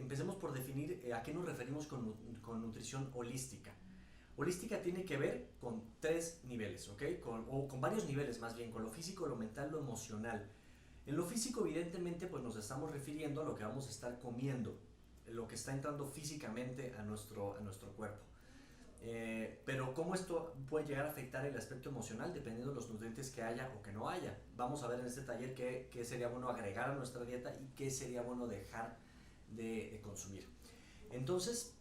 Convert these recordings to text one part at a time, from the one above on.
empecemos por definir a qué nos referimos con nutrición holística. Holística tiene que ver con tres niveles, ¿ok? O con varios niveles más bien, con lo físico, lo mental, lo emocional. En lo físico, evidentemente, pues nos estamos refiriendo a lo que vamos a estar comiendo, lo que está entrando físicamente a nuestro cuerpo. Pero cómo esto puede llegar a afectar el aspecto emocional dependiendo de los nutrientes que haya o que no haya. Vamos a ver en este taller qué sería bueno agregar a nuestra dieta y qué sería bueno dejar de consumir. Entonces,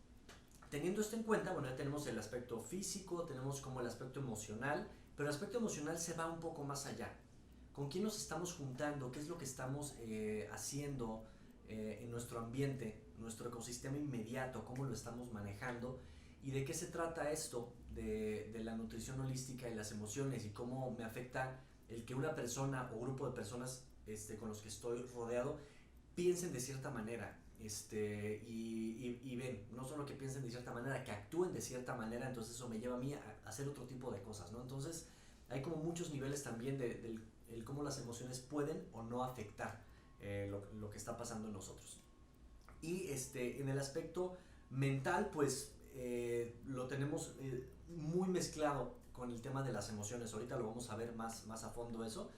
teniendo esto en cuenta, bueno, ya tenemos el aspecto físico, tenemos como el aspecto emocional, pero el aspecto emocional se va un poco más allá. ¿Con quién nos estamos juntando? ¿Qué es lo que estamos haciendo en nuestro ambiente, nuestro ecosistema inmediato? ¿Cómo lo estamos manejando? ¿Y de qué se trata esto de la nutrición holística y las emociones? Y cómo me afecta el que una persona o grupo de personas con los que estoy rodeado piensen de cierta manera. Y ven, no solo que piensen de cierta manera, que actúen de cierta manera. Entonces eso me lleva a mí a hacer otro tipo de cosas, ¿no? Entonces hay como muchos niveles también de cómo las emociones pueden o no afectar lo que está pasando en nosotros. Y en el aspecto mental, pues lo tenemos muy mezclado con el tema de las emociones. Ahorita lo vamos a ver más a fondo eso.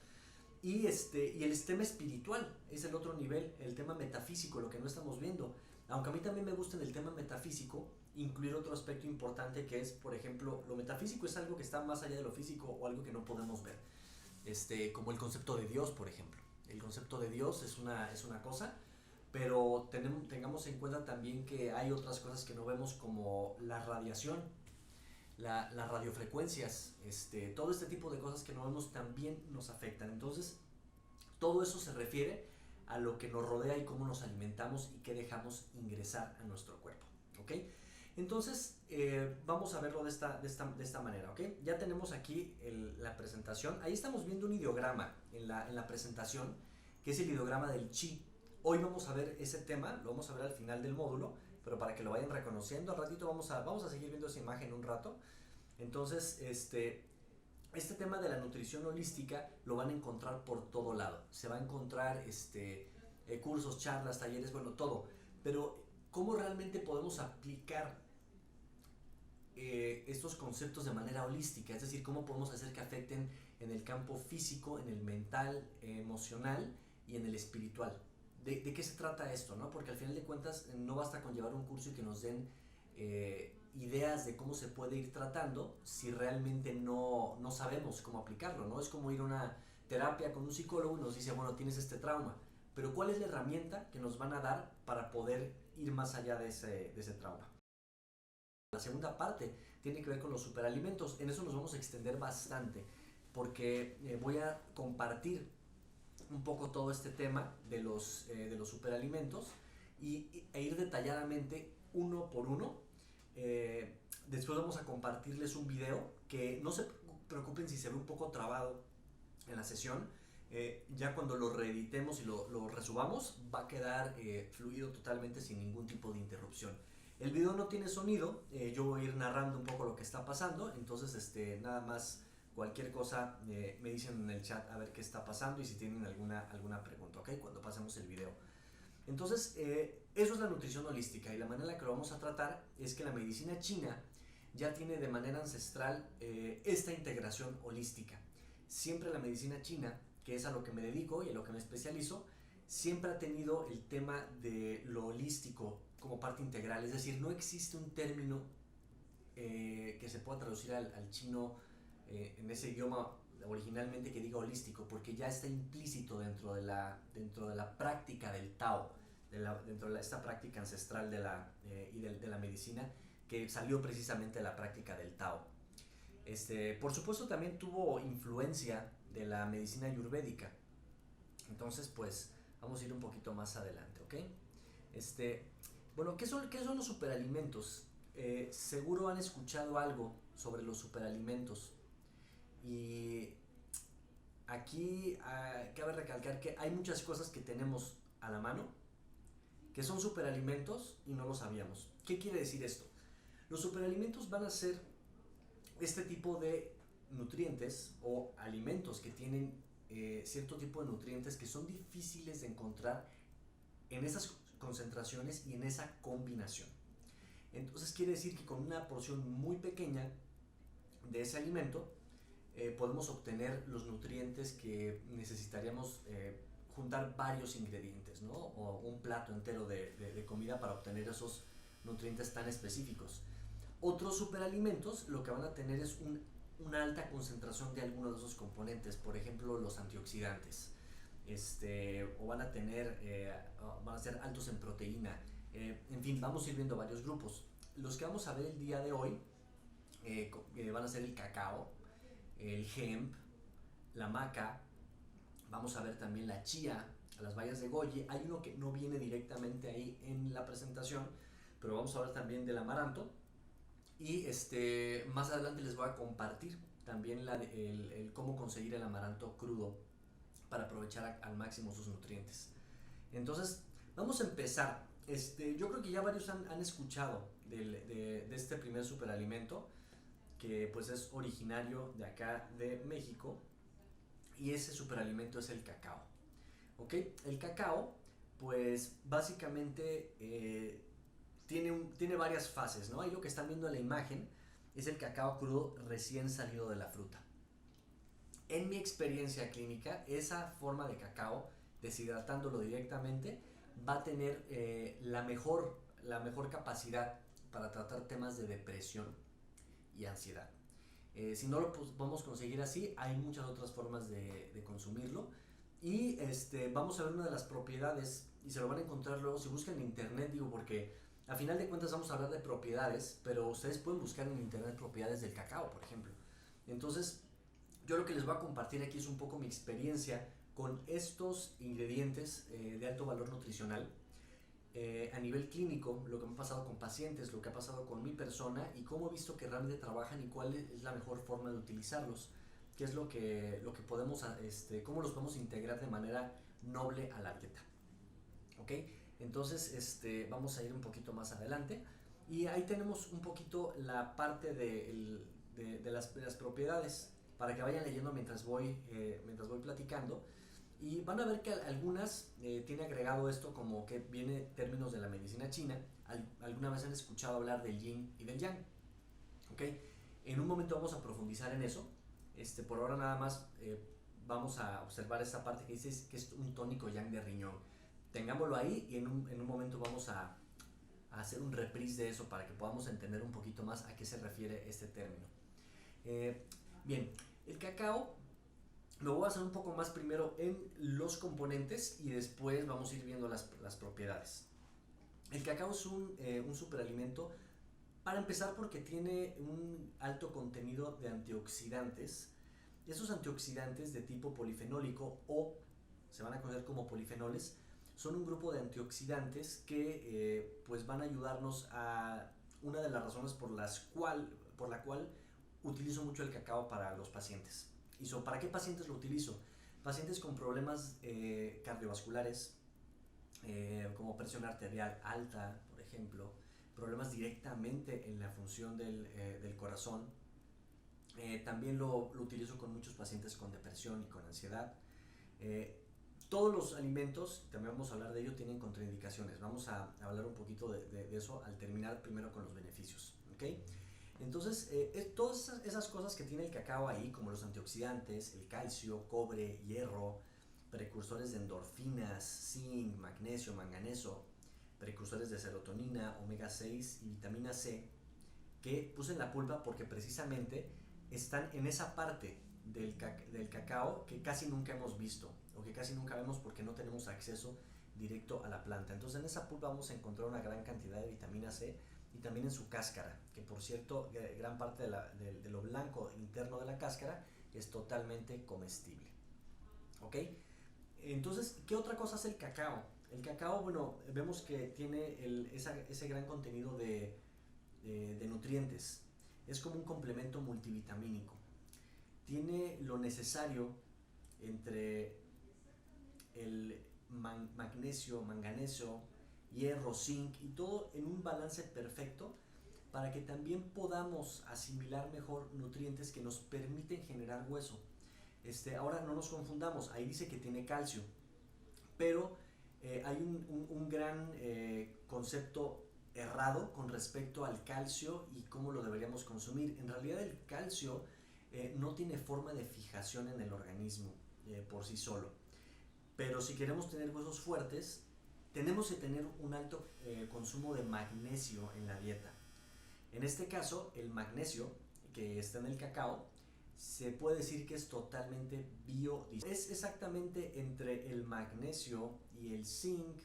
Y el tema espiritual es el otro nivel, el tema metafísico, lo que no estamos viendo. Aunque a mí también me gusta en el tema metafísico incluir otro aspecto importante que es, por ejemplo, lo metafísico es algo que está más allá de lo físico o algo que no podemos ver. Como el concepto de Dios, por ejemplo. El concepto de Dios es una cosa, pero tengamos en cuenta también que hay otras cosas que no vemos como la radiación, las radiofrecuencias, todo este tipo de cosas que no vemos también nos afectan. Entonces, todo eso se refiere a lo que nos rodea y cómo nos alimentamos y qué dejamos ingresar a nuestro cuerpo, ¿ok? Entonces, vamos a verlo de esta manera, ¿ok? Ya tenemos aquí la presentación. Ahí estamos viendo un ideograma en la presentación, que es el ideograma del chi. Hoy vamos a ver ese tema, lo vamos a ver al final del módulo, pero para que lo vayan reconociendo, al ratito vamos a seguir viendo esa imagen un rato. Entonces, este tema de la nutrición holística lo van a encontrar por todo lado. Se va a encontrar cursos, charlas, talleres, bueno, todo. Pero, ¿cómo realmente podemos aplicar estos conceptos de manera holística? Es decir, ¿cómo podemos hacer que afecten en el campo físico, en el mental, emocional y en el espiritual? ¿De qué se trata esto, no? Porque al final de cuentas no basta con llevar un curso y que nos den ideas de cómo se puede ir tratando si realmente no sabemos cómo aplicarlo, ¿no? Es como ir a una terapia con un psicólogo y nos dice, bueno, tienes este trauma, pero ¿cuál es la herramienta que nos van a dar para poder ir más allá de ese trauma? La segunda parte tiene que ver con los superalimentos. En eso nos vamos a extender bastante porque voy a compartir un poco todo este tema de los superalimentos e ir detalladamente uno por uno. Después vamos a compartirles un video que no se preocupen si se ve un poco trabado en la sesión. Ya cuando lo reeditemos y lo resubamos va a quedar fluido totalmente sin ningún tipo de interrupción. El video no tiene sonido, yo voy a ir narrando un poco lo que está pasando, entonces nada más cualquier cosa me dicen en el chat a ver qué está pasando y si tienen alguna pregunta, ¿ok? Cuando pasemos el video. Entonces, eso es la nutrición holística y la manera en la que lo vamos a tratar es que la medicina china ya tiene de manera ancestral esta integración holística. Siempre la medicina china, que es a lo que me dedico y a lo que me especializo, siempre ha tenido el tema de lo holístico como parte integral. Es decir, no existe un término que se pueda traducir al chino en ese idioma originalmente que diga holístico, porque ya está implícito dentro de la práctica del Tao, dentro de esta práctica ancestral de la medicina que salió precisamente de la práctica del Tao. Por supuesto también tuvo influencia de la medicina ayurvédica. Entonces, pues, vamos a ir un poquito más adelante, ¿ok? Bueno, ¿qué son los superalimentos? Seguro han escuchado algo sobre los superalimentos. Y aquí cabe recalcar que hay muchas cosas que tenemos a la mano que son superalimentos y no lo sabíamos. ¿Qué quiere decir esto? Los superalimentos van a ser este tipo de nutrientes o alimentos que tienen cierto tipo de nutrientes que son difíciles de encontrar en esas concentraciones y en esa combinación. Entonces quiere decir que con una porción muy pequeña de ese alimento podemos obtener los nutrientes que necesitaríamos juntar varios ingredientes, ¿no? O un plato entero de comida para obtener esos nutrientes tan específicos. Otros superalimentos lo que van a tener es una alta concentración de algunos de esos componentes, por ejemplo los antioxidantes, o van a tener, van a ser altos en proteína, en fin, vamos a ir viendo varios grupos. Los que vamos a ver el día de hoy van a ser el cacao, el hemp, la maca, vamos a ver también la chía, las bayas de goji. Hay uno que no viene directamente ahí en la presentación, pero vamos a ver también del amaranto. Y más adelante les voy a compartir también el cómo conseguir el amaranto crudo para aprovechar al máximo sus nutrientes. Entonces, vamos a empezar. Yo creo que ya varios han escuchado de este primer superalimento, que pues es originario de acá de México, y ese superalimento es el cacao. ¿Ok? El cacao, pues básicamente tiene varias fases, ¿no? Ahí lo que están viendo en la imagen es el cacao crudo recién salido de la fruta. En mi experiencia clínica, esa forma de cacao, deshidratándolo directamente, va a tener la mejor capacidad para tratar temas de depresión y ansiedad. Si no lo podemos conseguir así, hay muchas otras formas de consumirlo. Y vamos a ver una de las propiedades, y se lo van a encontrar luego si buscan en internet, digo, porque a final de cuentas vamos a hablar de propiedades, pero ustedes pueden buscar en internet propiedades del cacao, por ejemplo. Entonces, yo lo que les voy a compartir aquí es un poco mi experiencia con estos ingredientes de alto valor nutricional a nivel clínico, lo que me ha pasado con pacientes, lo que ha pasado con mi persona y cómo he visto que realmente trabajan y cuál es la mejor forma de utilizarlos, qué es lo que podemos, cómo los podemos integrar de manera noble a la dieta. ¿Ok? Entonces, vamos a ir un poquito más adelante y ahí tenemos un poquito la parte de las propiedades para que vayan leyendo mientras voy platicando. Y van a ver que algunas tiene agregado esto como que viene términos de la medicina china. Alguna vez han escuchado hablar del yin y del yang. ¿Ok? En un momento vamos a profundizar en eso. Por ahora nada más vamos a observar esta parte que dice que es un tónico yang de riñón. Tengámoslo ahí y en un momento vamos a hacer un reprise de eso para que podamos entender un poquito más a qué se refiere este término. Bien, el cacao lo voy a hacer un poco más primero en los componentes y después vamos a ir viendo las propiedades. El cacao es un superalimento para empezar porque tiene un alto contenido de antioxidantes. Esos antioxidantes de tipo polifenólico o se van a conocer como polifenoles son un grupo de antioxidantes que pues van a ayudarnos a una de las razones por la cual utilizo mucho el cacao para los pacientes. ¿Y para qué pacientes lo utilizo? Pacientes con problemas cardiovasculares, como presión arterial alta, por ejemplo, problemas directamente en la función del corazón. También lo utilizo con muchos pacientes con depresión y con ansiedad. Todos los alimentos, también vamos a hablar de ello, tienen contraindicaciones. Vamos a hablar un poquito de eso al terminar primero con los beneficios. ¿Okay? Entonces, todas esas cosas que tiene el cacao ahí, como los antioxidantes, el calcio, cobre, hierro, precursores de endorfinas, zinc, magnesio, manganeso, precursores de serotonina, omega 6 y vitamina C, que puse en la pulpa porque precisamente están en esa parte del cacao que casi nunca hemos visto o que casi nunca vemos porque no tenemos acceso directo a la planta. Entonces en esa pulpa vamos a encontrar una gran cantidad de vitamina C y también en su cáscara, que por cierto gran parte de lo blanco interno de la cáscara es totalmente comestible. ¿Ok? Entonces, ¿qué otra cosa hace el cacao? El cacao, bueno, vemos que tiene ese gran contenido de nutrientes. Es como un complemento multivitamínico. Tiene lo necesario entre el magnesio, manganeso, hierro, zinc y todo en un balance perfecto para que también podamos asimilar mejor nutrientes que nos permiten generar hueso. Ahora no nos confundamos, ahí dice que tiene calcio, pero hay gran concepto errado con respecto al calcio y cómo lo deberíamos consumir. En realidad el calcio no tiene forma de fijación en el organismo por sí solo, pero si queremos tener huesos fuertes tenemos que tener un alto consumo de magnesio en la dieta. En este caso el magnesio que está en el cacao se puede decir que es totalmente biodisponible. Es exactamente entre el magnesio y el zinc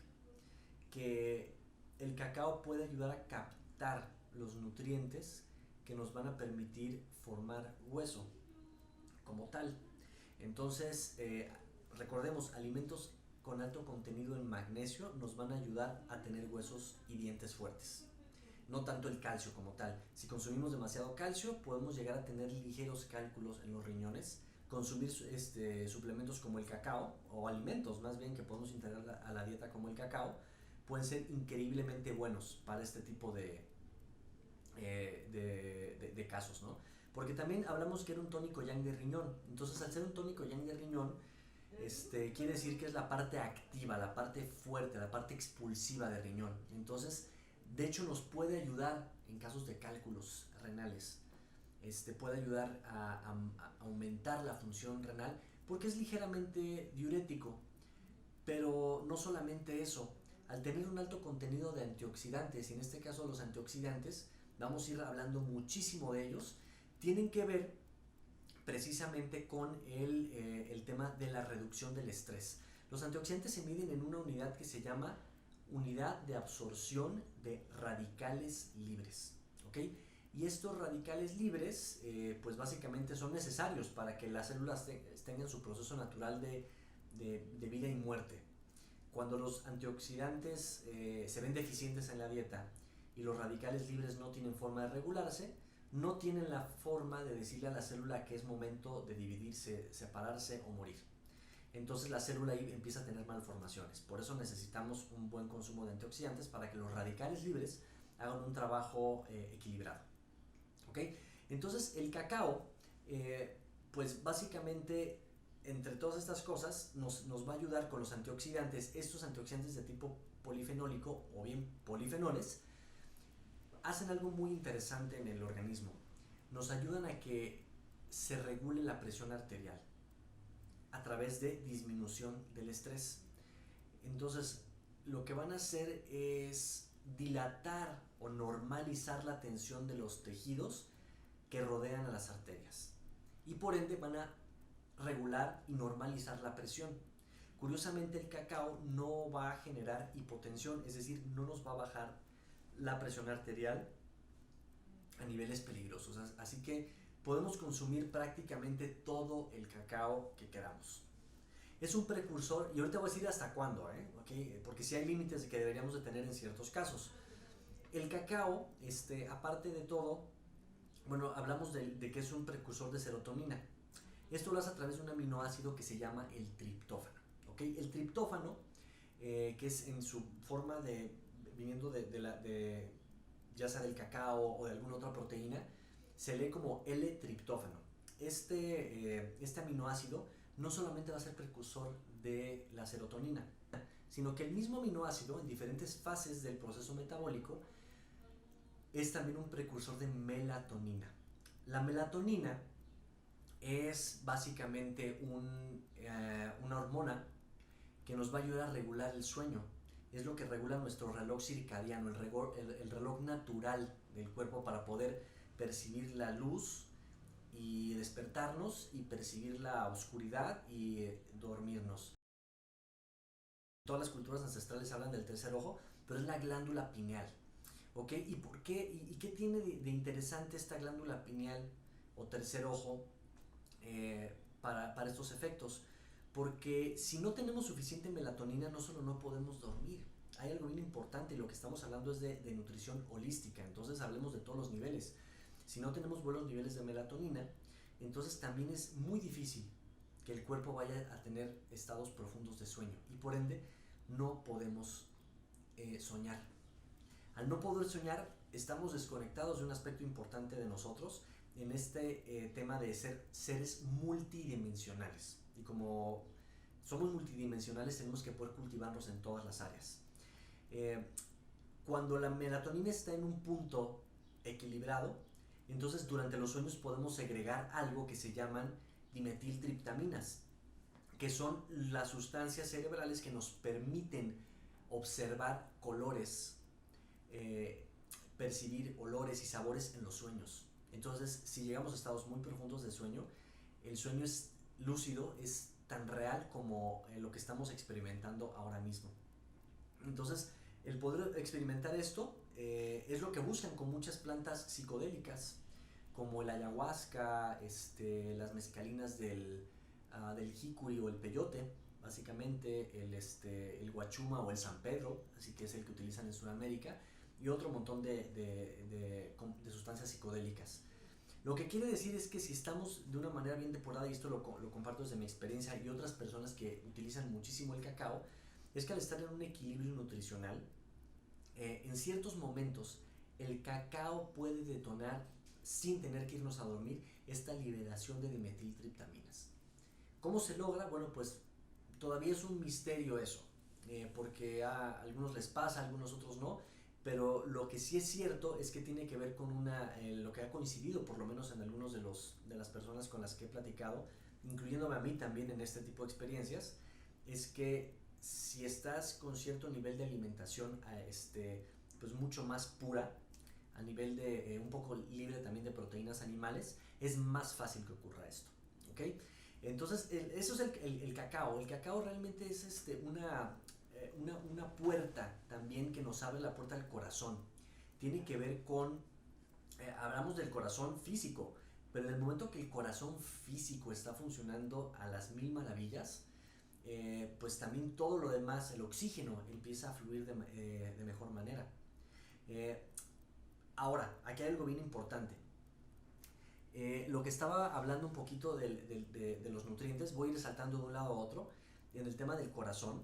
que el cacao puede ayudar a captar los nutrientes que nos van a permitir formar hueso como tal. Entonces, recordemos, alimentos con alto contenido en magnesio nos van a ayudar a tener huesos y dientes fuertes. No tanto el calcio como tal. Si consumimos demasiado calcio, podemos llegar a tener ligeros cálculos en los riñones. Consumir suplementos como el cacao, o alimentos más bien que podemos integrar a la dieta como el cacao, pueden ser increíblemente buenos para este tipo de casos, ¿no? Porque también hablamos que era un tónico yang de riñón. Entonces, al ser un tónico yang de riñón, quiere decir que es la parte activa, la parte fuerte, la parte expulsiva de riñón. Entonces, de hecho, nos puede ayudar en casos de cálculos renales. Puede ayudar a aumentar la función renal porque es ligeramente diurético. Pero no solamente eso, al tener un alto contenido de antioxidantes, y en este caso los antioxidantes, vamos a ir hablando muchísimo de ellos, tienen que ver precisamente con el tema de la reducción del estrés. Los antioxidantes se miden en una unidad que se llama unidad de absorción de radicales libres, ¿ok? Y estos radicales libres, pues básicamente son necesarios para que las células tengan su proceso natural de vida y muerte. Cuando los antioxidantes se ven deficientes en la dieta y los radicales libres no tienen forma de regularse, no tienen la forma de decirle a la célula que es momento de dividirse, separarse o morir. Entonces la célula ahí empieza a tener malformaciones. Por eso necesitamos un buen consumo de antioxidantes para que los radicales libres hagan un trabajo equilibrado. ¿Ok? Entonces el cacao, pues básicamente entre todas estas cosas nos va a ayudar con los antioxidantes. Estos antioxidantes de tipo polifenólico o bien polifenoles hacen algo muy interesante en el organismo. Nos ayudan a que se regule la presión arterial a través de disminución del estrés. Entonces, lo que van a hacer es dilatar o normalizar la tensión de los tejidos que rodean a las arterias. Y por ende van a regular y normalizar la presión. Curiosamente, el cacao no va a generar hipotensión, es decir, no nos va a bajar la presión arterial a niveles peligrosos. Así que podemos consumir prácticamente todo el cacao que queramos. Es un precursor, y ahorita voy a decir hasta cuándo, ¿okay? Porque sí hay límites que deberíamos de tener en ciertos casos. El cacao, aparte de todo, bueno, hablamos de que es un precursor de serotonina. Esto lo hace a través de un aminoácido que se llama el triptófano. ¿Okay? El triptófano, que es en su forma viniendo ya sea del cacao o de alguna otra proteína, se lee como L-triptófano. Este aminoácido no solamente va a ser precursor de la serotonina, sino que el mismo aminoácido en diferentes fases del proceso metabólico es también un precursor de melatonina. La melatonina es básicamente una hormona que nos va a ayudar a regular el sueño. Es lo que regula nuestro reloj circadiano, el reloj natural del cuerpo para poder percibir la luz y despertarnos y percibir la oscuridad y dormirnos. Todas las culturas ancestrales hablan del tercer ojo, pero es la glándula pineal. ¿Ok? ¿Y por qué? ¿Y qué tiene de interesante esta glándula pineal o tercer ojo para estos efectos? Porque si no tenemos suficiente melatonina, no solo no podemos dormir. Hay algo bien importante y lo que estamos hablando es de nutrición holística. Entonces hablemos de todos los niveles. Si no tenemos buenos niveles de melatonina, entonces también es muy difícil que el cuerpo vaya a tener estados profundos de sueño y por ende no podemos soñar. Al no poder soñar, estamos desconectados de un aspecto importante de nosotros en este tema de ser seres multidimensionales. Y como somos multidimensionales, tenemos que poder cultivarnos en todas las áreas. Eh, Cuando la melatonina está en un punto equilibrado, entonces durante los sueños podemos segregar algo que se llaman dimetiltriptaminas, que son las sustancias cerebrales que nos permiten observar colores, eh, percibir olores y sabores en los sueños. Entonces, si llegamos a estados muy profundos de sueño, el sueño es lúcido, es tan real como lo que estamos experimentando ahora mismo. Entonces, el poder experimentar esto es lo que buscan con muchas plantas psicodélicas, como el ayahuasca, las mezcalinas del jicuri o el peyote, básicamente el guachuma o el San Pedro, así que es el que utilizan en Sudamérica, y otro montón de sustancias psicodélicas. Lo que quiere decir es que si estamos de una manera bien depurada, y esto lo comparto desde mi experiencia y otras personas que utilizan muchísimo el cacao, es que al estar en un equilibrio nutricional, en ciertos momentos el cacao puede detonar, sin tener que irnos a dormir, esta liberación de dimetiltriptaminas. ¿Cómo se logra? Bueno, pues todavía es un misterio eso, porque a algunos les pasa, a algunos otros no, pero lo que sí es cierto es que tiene que ver con lo que ha coincidido, por lo menos en algunos de las personas con las que he platicado, incluyéndome a mí también en este tipo de experiencias, es que si estás con cierto nivel de alimentación pues mucho más pura, a nivel de un poco libre también de proteínas animales, es más fácil que ocurra esto. ¿Ok? Entonces, eso es el cacao. El cacao realmente es una puerta también que nos abre la puerta al corazón. Tiene que ver con, hablamos del corazón físico, pero en el momento que el corazón físico está funcionando a las mil maravillas, pues también todo lo demás, el oxígeno, empieza a fluir de mejor manera. Eh, Ahora, aquí hay algo bien importante. Lo que estaba hablando un poquito de los nutrientes, voy a ir saltando de un lado a otro. En el tema del corazón,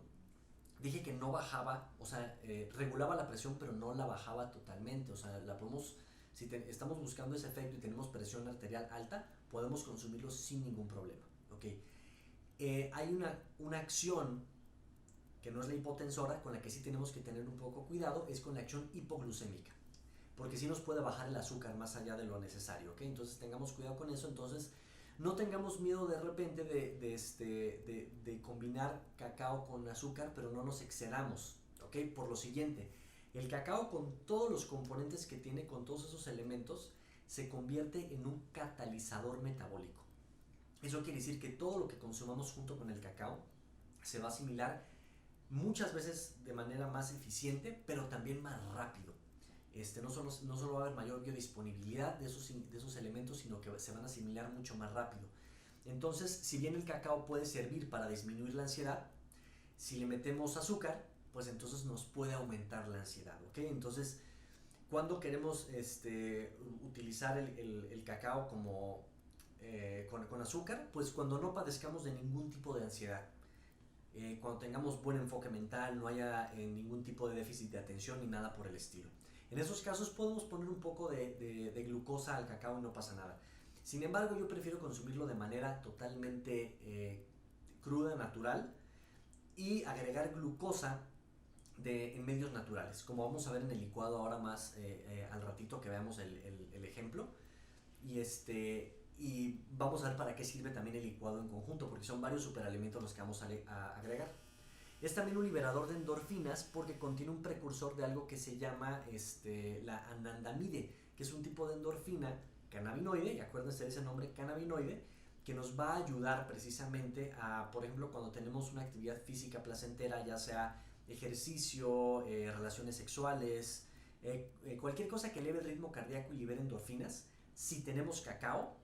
dije que no bajaba, o sea, regulaba la presión, pero no la bajaba totalmente. O sea, la podemos, si estamos buscando ese efecto y tenemos presión arterial alta, podemos consumirlo sin ningún problema. ¿Ok? Hay una acción que no es la hipotensora, con la que sí tenemos que tener un poco cuidado, es con la acción hipoglucémica, porque sí nos puede bajar el azúcar más allá de lo necesario, ¿ok? Entonces tengamos cuidado con eso. Entonces no tengamos miedo de repente de combinar cacao con azúcar, pero no nos excedamos, ¿ok? Por lo siguiente, el cacao, con todos los componentes que tiene, con todos esos elementos, se convierte en un catalizador metabólico. Eso quiere decir que todo lo que consumamos junto con el cacao se va a asimilar muchas veces de manera más eficiente, pero también más rápido. No solo va a haber mayor biodisponibilidad de esos elementos, sino que se van a asimilar mucho más rápido. Entonces, si bien el cacao puede servir para disminuir la ansiedad, si le metemos azúcar, pues entonces nos puede aumentar la ansiedad, ¿ok? Entonces, cuando queremos utilizar el cacao como con azúcar, pues cuando no padezcamos de ningún tipo de ansiedad, cuando tengamos buen enfoque mental, no haya ningún tipo de déficit de atención ni nada por el estilo. En esos casos podemos poner un poco de glucosa al cacao y no pasa nada. Sin embargo, yo prefiero consumirlo de manera totalmente cruda, natural, y agregar glucosa en medios naturales, como vamos a ver en el licuado ahora más al ratito que veamos el ejemplo. Y vamos a ver para qué sirve también el licuado en conjunto, porque son varios superalimentos los que vamos a agregar. Es también un liberador de endorfinas porque contiene un precursor de algo que se llama la anandamide, que es un tipo de endorfina cannabinoide, y acuérdense de ese nombre, cannabinoide, que nos va a ayudar precisamente a, por ejemplo, cuando tenemos una actividad física placentera, ya sea ejercicio, relaciones sexuales, cualquier cosa que eleve el ritmo cardíaco y libere endorfinas. Si tenemos cacao,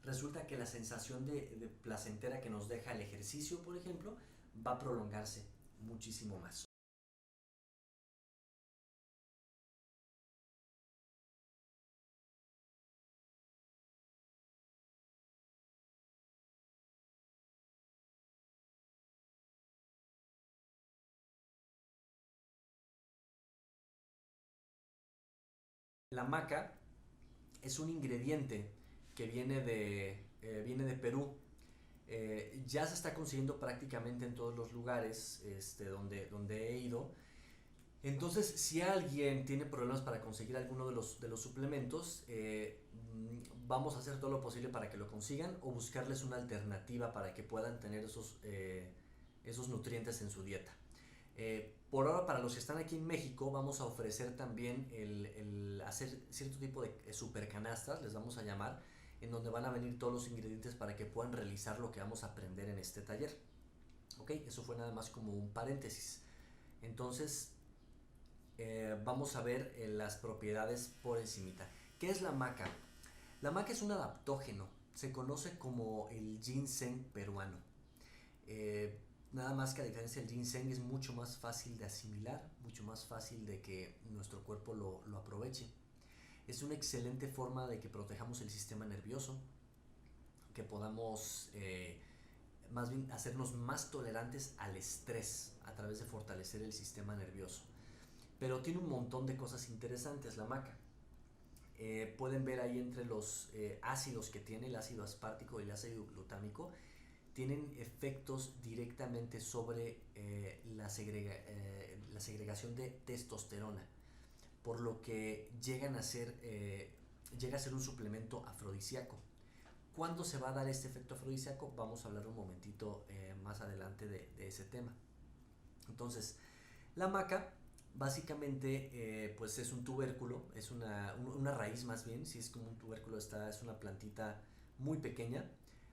resulta que la sensación de placentera que nos deja el ejercicio, por ejemplo, va a prolongarse muchísimo más. La maca es un ingrediente que viene de Perú. Ya se está consiguiendo prácticamente en todos los lugares donde he ido. Entonces, si alguien tiene problemas para conseguir alguno de los suplementos, vamos a hacer todo lo posible para que lo consigan o buscarles una alternativa para que puedan tener esos nutrientes en su dieta. Por ahora, para los que están aquí en México, vamos a ofrecer también el hacer cierto tipo de super canastas, les vamos a llamar, en donde van a venir todos los ingredientes para que puedan realizar lo que vamos a aprender en este taller. Ok, eso fue nada más como un paréntesis. Entonces, vamos a ver las propiedades por encimita. ¿Qué es la maca? La maca es un adaptógeno, se conoce como el ginseng peruano. Nada más que a diferencia del ginseng es mucho más fácil de asimilar, mucho más fácil de que nuestro cuerpo lo aproveche. Es una excelente forma de que protejamos el sistema nervioso, que podamos más bien hacernos más tolerantes al estrés a través de fortalecer el sistema nervioso. Pero tiene un montón de cosas interesantes la maca. Pueden ver ahí entre los ácidos que tiene, el ácido aspartico y el ácido glutámico, tienen efectos directamente sobre la segregación de testosterona, por lo que llega a ser un suplemento afrodisíaco. ¿Cuándo se va a dar este efecto afrodisíaco? Vamos a hablar un momentito más adelante de ese tema. Entonces, la maca básicamente pues es un tubérculo, es una raíz más bien, si es como un tubérculo, es una plantita muy pequeña.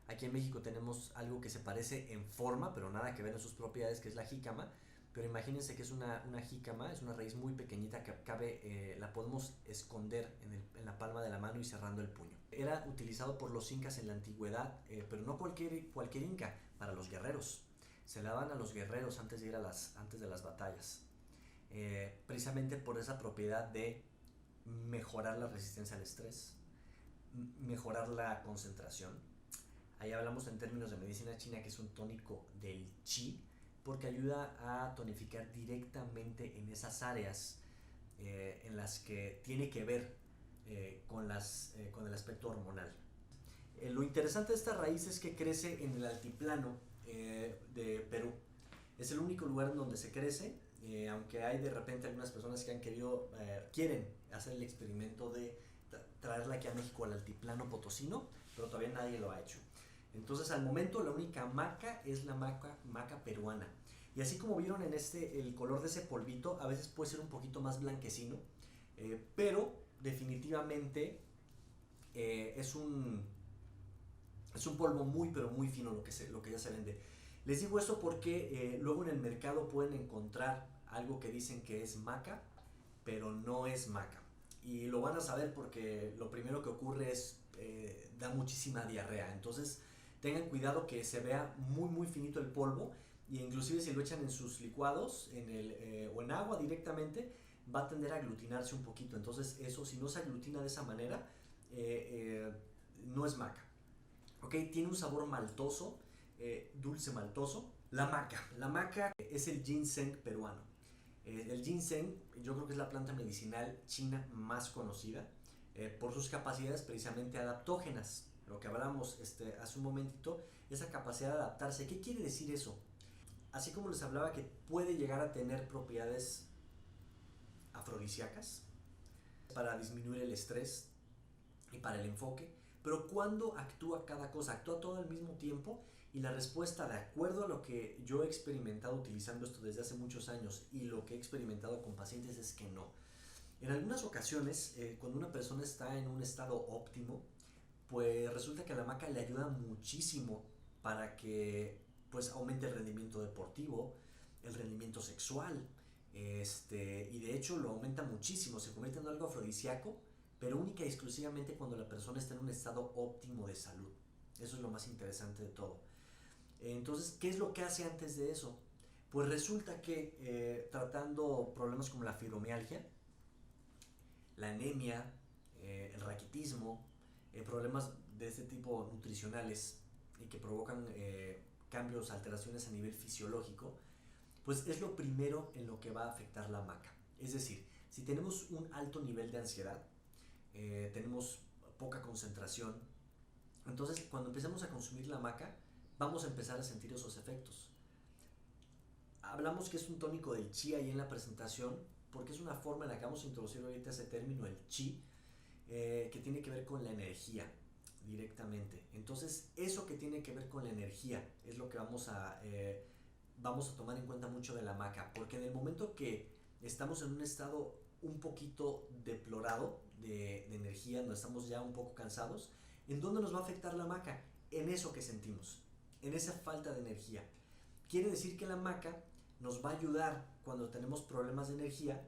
Aquí en México tenemos algo que se parece en forma, pero nada que ver en sus propiedades, que es la jícama. Pero imagínense que es una jícama, es una raíz muy pequeñita que la podemos esconder en la palma de la mano y cerrando el puño. Era utilizado por los incas en la antigüedad, pero no cualquier inca, para los guerreros. Se la daban a los guerreros antes de las batallas. Precisamente por esa propiedad de mejorar la resistencia al estrés, mejorar la concentración. Ahí hablamos en términos de medicina china que es un tónico del chi, porque ayuda a tonificar directamente en esas áreas en las que tiene que ver con el aspecto hormonal. Lo interesante de esta raíz es que crece en el altiplano de Perú. Es el único lugar en donde se crece, aunque hay de repente algunas personas que quieren hacer el experimento de traerla aquí a México al altiplano potosino, pero todavía nadie lo ha hecho. Entonces, al momento, la única maca es la maca peruana. Y así como vieron en el color de ese polvito, a veces puede ser un poquito más blanquecino, pero definitivamente es un polvo muy, pero muy fino lo que ya se vende. Les digo esto porque luego en el mercado pueden encontrar algo que dicen que es maca, pero no es maca. Y lo van a saber porque lo primero que ocurre es da muchísima diarrea. Entonces, tengan cuidado que se vea muy muy finito el polvo, y inclusive si lo echan en sus licuados o en agua directamente, va a tender a aglutinarse un poquito. Entonces eso, si no se aglutina de esa manera, no es maca. ¿Okay? Tiene un sabor maltoso, dulce maltoso. La maca es el ginseng peruano. El ginseng yo creo que es la planta medicinal china más conocida por sus capacidades precisamente adaptógenas. Lo que hablamos hace un momentito, esa capacidad de adaptarse. ¿Qué quiere decir eso? Así como les hablaba que puede llegar a tener propiedades afrodisíacas para disminuir el estrés y para el enfoque, pero cuando actúa cada cosa, actúa todo al mismo tiempo, y la respuesta, de acuerdo a lo que yo he experimentado utilizando esto desde hace muchos años y lo que he experimentado con pacientes, es que no. En algunas ocasiones, cuando una persona está en un estado óptimo, pues resulta que la maca le ayuda muchísimo para que pues aumente el rendimiento deportivo, el rendimiento sexual, y de hecho lo aumenta muchísimo, se convierte en algo afrodisíaco, pero única y exclusivamente cuando la persona está en un estado óptimo de salud. Eso es lo más interesante de todo. Entonces, ¿qué es lo que hace antes de eso? Pues resulta que tratando problemas como la fibromialgia, la anemia, el raquitismo, problemas de este tipo nutricionales y que provocan cambios, alteraciones a nivel fisiológico, pues es lo primero en lo que va a afectar la maca. Es decir, si tenemos un alto nivel de ansiedad, tenemos poca concentración, entonces cuando empecemos a consumir la maca, vamos a empezar a sentir esos efectos. Hablamos que es un tónico del chi ahí en la presentación, porque es una forma en la que vamos a introducir ahorita ese término, el chi, que tiene que ver con la energía directamente. Entonces, eso que tiene que ver con la energía es lo que vamos a tomar en cuenta mucho de la maca, porque en el momento que estamos en un estado un poquito deplorado de energía, donde estamos ya un poco cansados, ¿en dónde nos va a afectar la maca? En eso que sentimos, en esa falta de energía. Quiere decir que la maca nos va a ayudar cuando tenemos problemas de energía,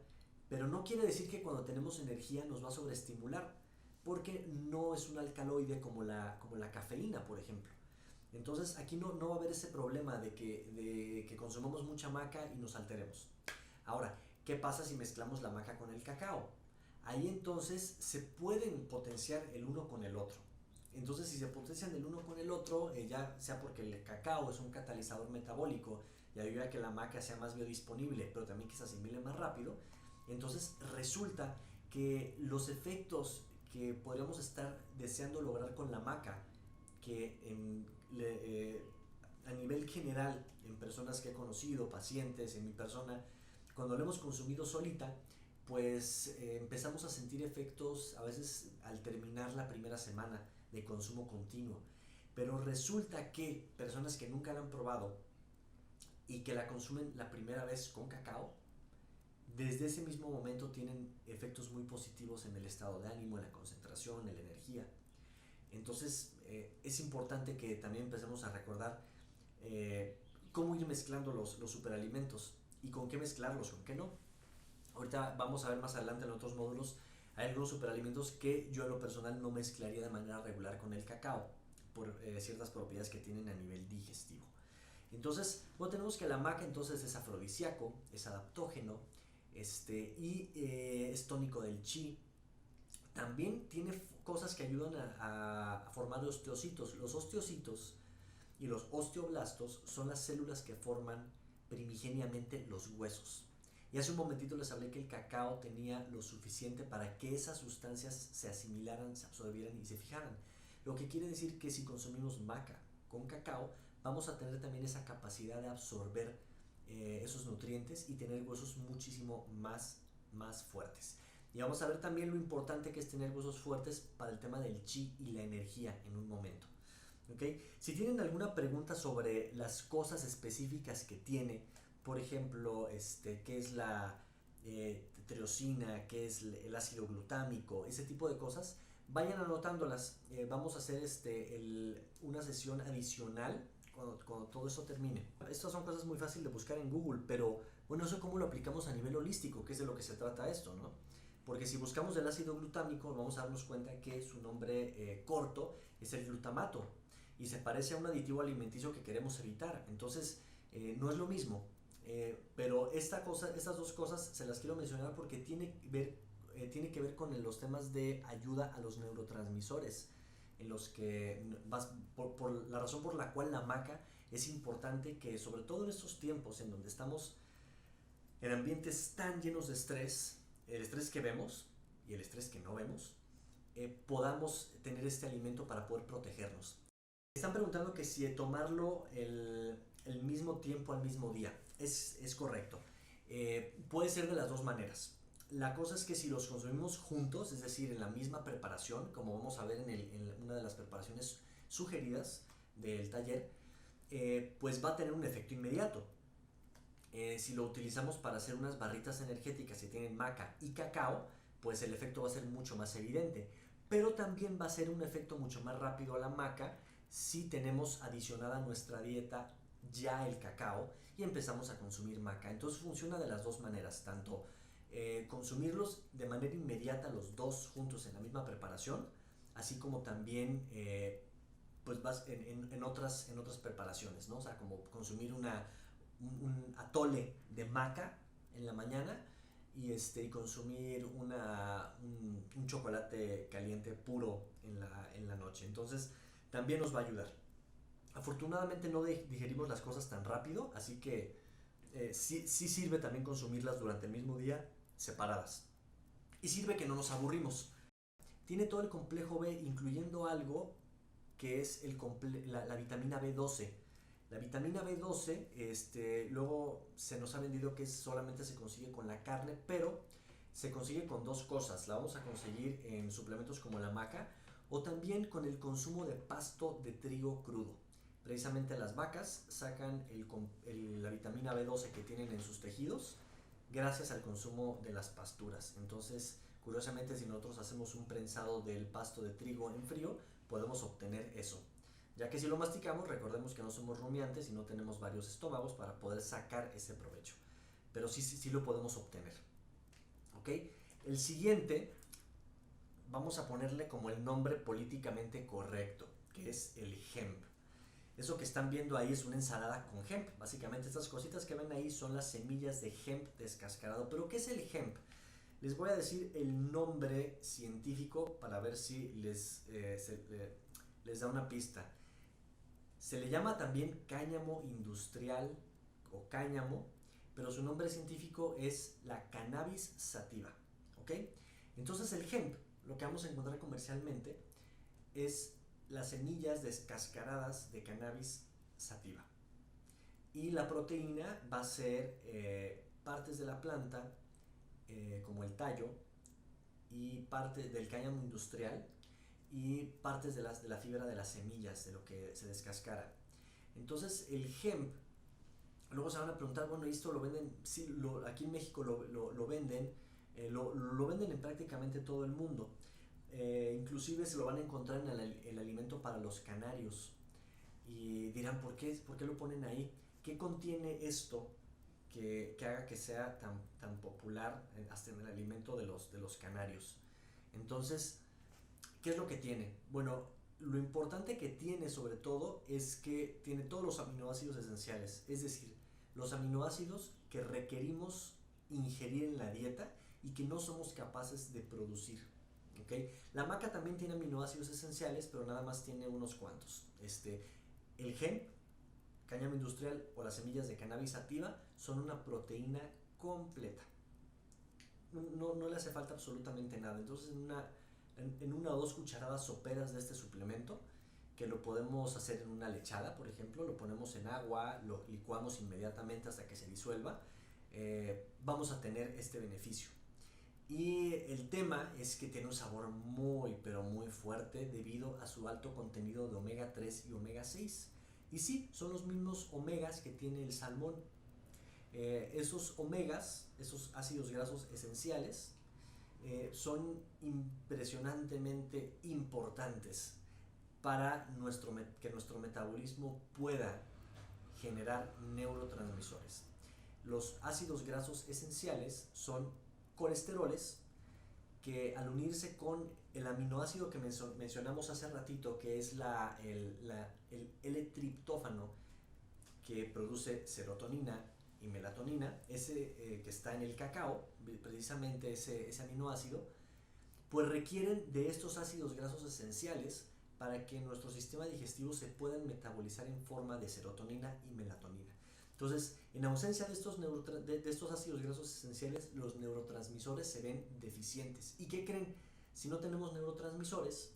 pero no quiere decir que cuando tenemos energía nos va a sobreestimular, porque no es un alcaloide como la cafeína, por ejemplo. Entonces aquí no va a haber ese problema de que consumamos mucha maca y nos alteremos. Ahora, ¿qué pasa si mezclamos la maca con el cacao? Ahí entonces se pueden potenciar el uno con el otro. Entonces, si se potencian el uno con el otro, ya sea porque el cacao es un catalizador metabólico y ayuda a que la maca sea más biodisponible, pero también que se asimile más rápido, entonces resulta que los efectos que podríamos estar deseando lograr con la maca, que a nivel general, en personas que he conocido, pacientes, en mi persona, cuando lo hemos consumido solita, pues empezamos a sentir efectos a veces al terminar la primera semana de consumo continuo. Pero resulta que personas que nunca la han probado y que la consumen la primera vez con cacao, desde ese mismo momento tienen efectos muy positivos en el estado de ánimo, en la concentración, en la energía. Entonces es importante que también empecemos a recordar cómo ir mezclando los superalimentos y con qué mezclarlos, con qué no. Ahorita vamos a ver más adelante en otros módulos, hay algunos superalimentos que yo en lo personal no mezclaría de manera regular con el cacao por ciertas propiedades que tienen a nivel digestivo. Entonces, bueno, tenemos que la maca entonces es afrodisíaco, es adaptógeno, y es tónico del chi. También tiene cosas que ayudan a formar osteocitos. Los osteocitos y los osteoblastos son las células que forman primigeniamente los huesos. Y hace un momentito les hablé que el cacao tenía lo suficiente para que esas sustancias se asimilaran, se absorbieran y se fijaran. Lo que quiere decir que si consumimos maca con cacao, vamos a tener también esa capacidad de absorber esos nutrientes y tener huesos muchísimo más fuertes. Y vamos a ver también lo importante que es tener huesos fuertes para el tema del chi y la energía en un momento. ¿Okay? Si tienen alguna pregunta sobre las cosas específicas que tiene, por ejemplo, qué es la triosina, qué es el ácido glutámico, ese tipo de cosas, vayan anotándolas. Vamos a hacer una sesión adicional cuando todo eso termine. Estas son cosas muy fáciles de buscar en Google, pero bueno, eso cómo lo aplicamos a nivel holístico, que es de lo que se trata esto, ¿no? Porque si buscamos el ácido glutámico, vamos a darnos cuenta que su nombre corto es el glutamato y se parece a un aditivo alimenticio que queremos evitar. Entonces, no es lo mismo. Pero estas dos cosas se las quiero mencionar porque tiene que ver con los temas de ayuda a los neurotransmisores, en los que por la razón por la cual la maca es importante que, sobre todo en estos tiempos en donde estamos en ambientes tan llenos de estrés, el estrés que vemos y el estrés que no vemos, podamos tener este alimento para poder protegernos. Están preguntando que si tomarlo el mismo tiempo al mismo día. Es correcto. Puede ser de las dos maneras. La cosa es que si los consumimos juntos, es decir, en la misma preparación, como vamos a ver en una de las preparaciones sugeridas del taller, pues va a tener un efecto inmediato. Si lo utilizamos para hacer unas barritas energéticas que tienen maca y cacao, pues el efecto va a ser mucho más evidente. Pero también va a ser un efecto mucho más rápido a la maca si tenemos adicionada a nuestra dieta ya el cacao y empezamos a consumir maca. Entonces funciona de las dos maneras, tanto consumirlos de manera inmediata los dos juntos en la misma preparación, así como también pues vas en otras preparaciones, ¿no? O sea, como consumir un atole de maca en la mañana y consumir un chocolate caliente puro en la noche. Entonces también nos va a ayudar. Afortunadamente no digerimos las cosas tan rápido, así que sí sirve también consumirlas durante el mismo día separadas. Y sirve que no nos aburrimos. Tiene todo el complejo B, incluyendo algo que es la vitamina B12. La vitamina B12, luego se nos ha vendido que solamente se consigue con la carne, pero se consigue con dos cosas. La vamos a conseguir en suplementos como la maca o también con el consumo de pasto de trigo crudo. Precisamente las vacas sacan la vitamina B12 que tienen en sus tejidos gracias al consumo de las pasturas. Entonces, curiosamente, si nosotros hacemos un prensado del pasto de trigo en frío, podemos obtener eso. Ya que si lo masticamos, recordemos que no somos rumiantes y no tenemos varios estómagos para poder sacar ese provecho. Pero sí lo podemos obtener. ¿Ok? El siguiente, vamos a ponerle como el nombre políticamente correcto, que es el hemp. Eso que están viendo ahí es una ensalada con hemp. Básicamente estas cositas que ven ahí son las semillas de hemp descascarado. ¿Pero qué es el hemp? Les voy a decir el nombre científico para ver si les da una pista. Se le llama también cáñamo industrial o cáñamo, pero su nombre científico es la Cannabis sativa. ¿Ok? Entonces el hemp, lo que vamos a encontrar comercialmente, es las semillas descascaradas de Cannabis sativa. Y la proteína va a ser partes de la planta, como el tallo, y parte del cáñamo industrial, y partes de la fibra de las semillas, de lo que se descascara. Entonces el hemp, luego se van a preguntar, bueno, ¿esto lo venden? Sí, aquí en México lo venden, lo venden en prácticamente todo el mundo. Inclusive se lo van a encontrar en el alimento para los canarios. Y dirán, ¿por qué lo ponen ahí? ¿Qué contiene esto que haga que sea tan popular hasta en el alimento de los canarios? Entonces, ¿qué es lo que tiene? Bueno, lo importante que tiene sobre todo es que tiene todos los aminoácidos esenciales, es decir, los aminoácidos que requerimos ingerir en la dieta y que no somos capaces de producir. ¿Okay? La maca también tiene aminoácidos esenciales, pero nada más tiene unos cuantos. El hemp, cáñamo industrial o las semillas de cannabis sativa son una proteína completa. No le hace falta absolutamente nada. Entonces, en una o dos cucharadas soperas de este suplemento, que lo podemos hacer en una lechada, por ejemplo, lo ponemos en agua, lo licuamos inmediatamente hasta que se disuelva, vamos a tener este beneficio. Y el tema es que tiene un sabor muy, pero muy fuerte debido a su alto contenido de omega 3 y omega 6. Y sí, son los mismos omegas que tiene el salmón. Esos omegas, esos ácidos grasos esenciales, son impresionantemente importantes para que nuestro metabolismo pueda generar neurotransmisores. Los ácidos grasos esenciales son colesteroles que, al unirse con el aminoácido que mencionamos hace ratito, que es el L-triptófano, que produce serotonina y melatonina, ese que está en el cacao, precisamente ese aminoácido, pues requieren de estos ácidos grasos esenciales para que nuestro sistema digestivo se puedan metabolizar en forma de serotonina y melatonina. Entonces, en ausencia de estos ácidos grasos esenciales, los neurotransmisores se ven deficientes. ¿Y qué creen? Si no tenemos neurotransmisores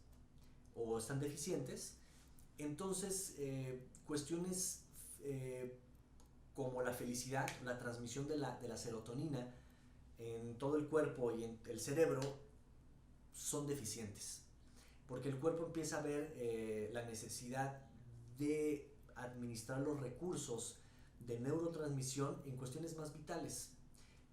o están deficientes, entonces cuestiones como la felicidad, la transmisión de la serotonina en todo el cuerpo y en el cerebro son deficientes. Porque el cuerpo empieza a ver la necesidad de administrar los recursos de neurotransmisión en cuestiones más vitales,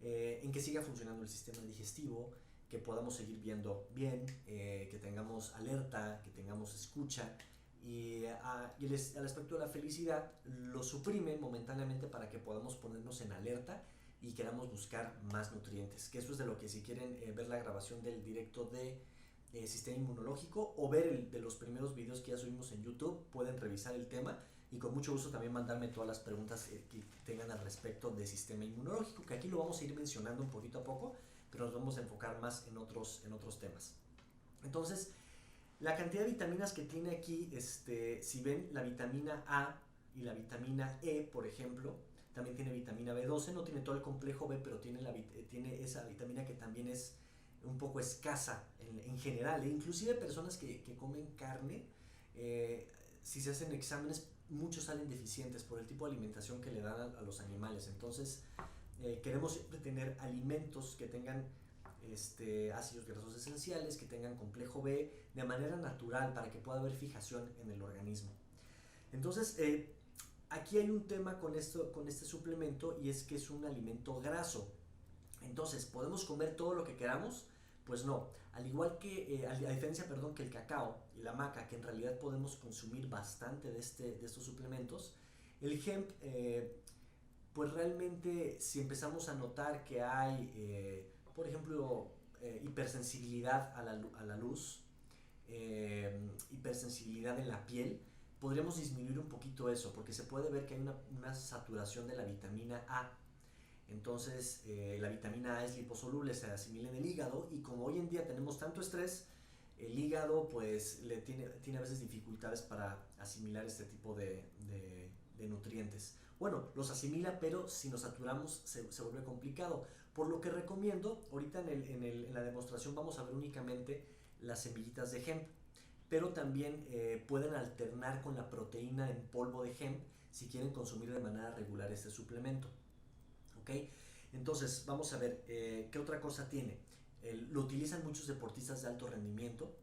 en que siga funcionando el sistema digestivo, que podamos seguir viendo bien, que tengamos alerta, que tengamos escucha, y al aspecto de la felicidad lo suprime momentáneamente para que podamos ponernos en alerta y queramos buscar más nutrientes, que eso es de lo que, si quieren ver la grabación del directo de sistema inmunológico o ver de los primeros videos que ya subimos en YouTube, pueden revisar el tema y con mucho gusto también mandarme todas las preguntas que tengan al respecto de sistema inmunológico, que aquí lo vamos a ir mencionando un poquito a poco, pero nos vamos a enfocar más en otros temas. Entonces, la cantidad de vitaminas que tiene aquí, si ven la vitamina A y la vitamina E, por ejemplo, también tiene vitamina B12, no tiene todo el complejo B, pero tiene esa vitamina que también es un poco escasa en general. Inclusive personas que comen carne, si se hacen exámenes, muchos salen deficientes por el tipo de alimentación que le dan a los animales. Entonces, queremos siempre tener alimentos que tengan ácidos grasos esenciales, que tengan complejo B de manera natural para que pueda haber fijación en el organismo. Entonces, aquí hay un tema con este suplemento, y es que es un alimento graso. Entonces, ¿podemos comer todo lo que queramos? Pues no. Al igual que, a diferencia, que el cacao y la maca, que en realidad podemos consumir bastante de estos suplementos, el hemp, pues realmente si empezamos a notar que hay, por ejemplo, hipersensibilidad a la luz, hipersensibilidad en la piel, podríamos disminuir un poquito eso, porque se puede ver que hay una saturación de la vitamina A. Entonces, la vitamina A es liposoluble, se asimila en el hígado, y como hoy en día tenemos tanto estrés, el hígado pues tiene a veces dificultades para asimilar este tipo de nutrientes. Bueno, los asimila, pero si nos saturamos se vuelve complicado. Por lo que recomiendo, ahorita en la demostración vamos a ver únicamente las semillitas de hemp, pero también pueden alternar con la proteína en polvo de hemp si quieren consumir de manera regular este suplemento. ¿Ok? Entonces, vamos a ver, ¿qué otra cosa tiene? Lo utilizan muchos deportistas de alto rendimiento,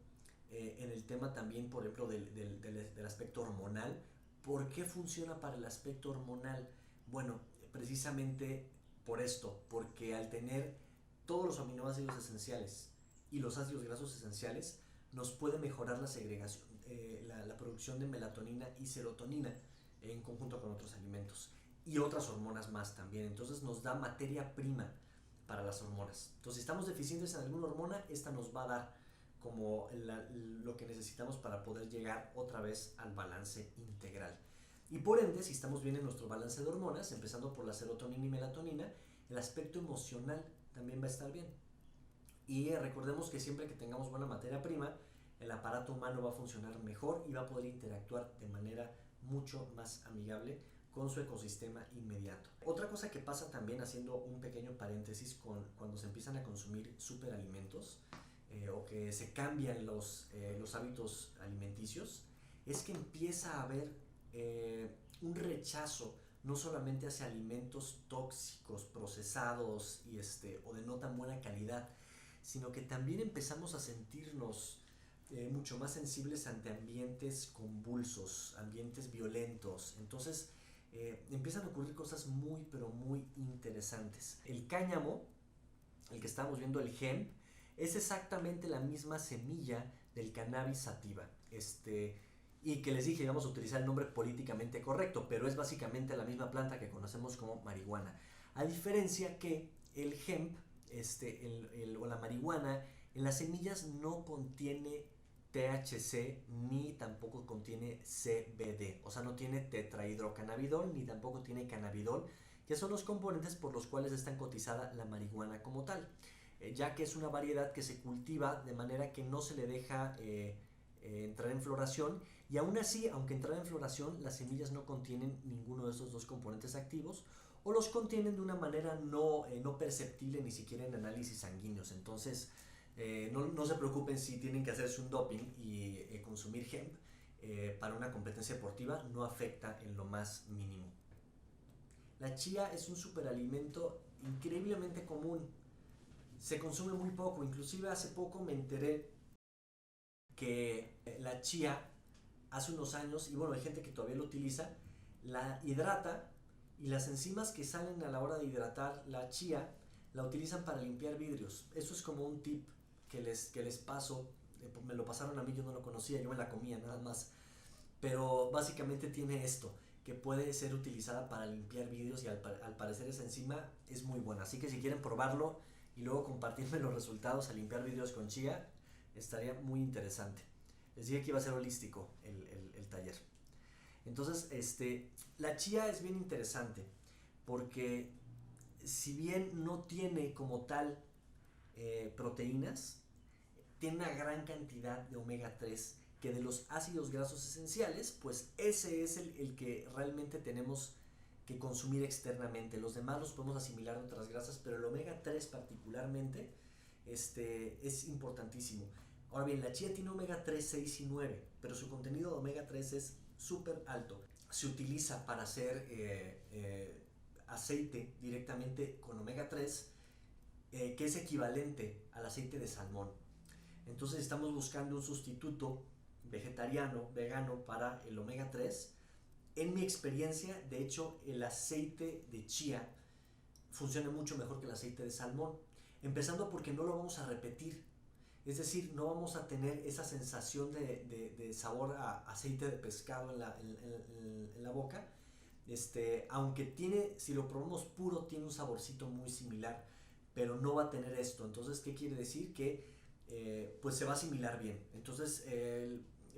en el tema también, por ejemplo, del aspecto hormonal. ¿Por qué funciona para el aspecto hormonal? Bueno, precisamente por esto, porque al tener todos los aminoácidos esenciales y los ácidos grasos esenciales, nos puede mejorar la segregación, la producción de melatonina y serotonina en conjunto con otros alimentos y otras hormonas más también. Entonces nos da materia prima para las hormonas. Entonces, si estamos deficientes en alguna hormona, esta nos va a dar como lo que necesitamos para poder llegar otra vez al balance integral. Y por ende, si estamos bien en nuestro balance de hormonas, empezando por la serotonina y melatonina, el aspecto emocional también va a estar bien. Y recordemos que siempre que tengamos buena materia prima, el aparato humano va a funcionar mejor y va a poder interactuar de manera mucho más amigable con su ecosistema inmediato. Otra cosa que pasa también, haciendo un pequeño paréntesis, cuando se empiezan a consumir superalimentos, o que se cambian los hábitos alimenticios, es que empieza a haber un rechazo no solamente hacia alimentos tóxicos, procesados o de no tan buena calidad, sino que también empezamos a sentirnos mucho más sensibles ante ambientes convulsos, ambientes violentos. Entonces empiezan a ocurrir cosas muy, pero muy interesantes. El cáñamo, el que estamos viendo, el hemp, es exactamente la misma semilla del cannabis sativa. Y que les dije, vamos a utilizar el nombre políticamente correcto, pero es básicamente la misma planta que conocemos como marihuana. A diferencia que el hemp, o la marihuana, en las semillas no contiene THC ni tampoco contiene CBD, o sea, no tiene tetrahidrocannabidol ni tampoco tiene cannabidol, que son los componentes por los cuales está cotizada la marihuana como tal, ya que es una variedad que se cultiva de manera que no se le deja entrar en floración, y aún así, aunque entrar en floración, las semillas no contienen ninguno de esos dos componentes activos, o los contienen de una manera no perceptible ni siquiera en análisis sanguíneos. Entonces, no se preocupen si tienen que hacerse un doping y consumir hemp para una competencia deportiva, no afecta en lo más mínimo. La chía es un superalimento increíblemente común, se consume muy poco. Inclusive hace poco me enteré que la chía, hace unos años, y bueno, hay gente que todavía lo utiliza, la hidrata, y las enzimas que salen a la hora de hidratar la chía la utilizan para limpiar vidrios. Eso es como un tip que les paso, me lo pasaron a mí, yo no lo conocía, yo me la comía nada más, pero básicamente tiene esto, que puede ser utilizada para limpiar vidrios, y al parecer esa enzima es muy buena. Así que si quieren probarlo y luego compartirme los resultados a limpiar vidrios con chía, estaría muy interesante. Les dije que iba a ser holístico el taller. Entonces, la chía es bien interesante porque si bien no tiene como tal proteínas, tiene una gran cantidad de omega 3, que de los ácidos grasos esenciales, pues ese es el que realmente tenemos que consumir externamente. Los demás los podemos asimilar en otras grasas, pero el omega 3 particularmente es importantísimo. Ahora bien, la chía tiene omega 3, 6 y 9, pero su contenido de omega 3 es súper alto. se utiliza para hacer aceite directamente con omega 3, que es equivalente al aceite de salmón. Entonces estamos buscando un sustituto vegetariano, vegano para el omega 3. En mi experiencia, de hecho, el aceite de chía funciona mucho mejor que el aceite de salmón. Empezando porque no lo vamos a repetir. Es decir, no vamos a tener esa sensación de sabor a aceite de pescado en la boca. Aunque tiene, si lo probamos puro, tiene un saborcito muy similar, pero no va a tener esto. Entonces, ¿qué quiere decir? Que pues se va a asimilar bien. Entonces,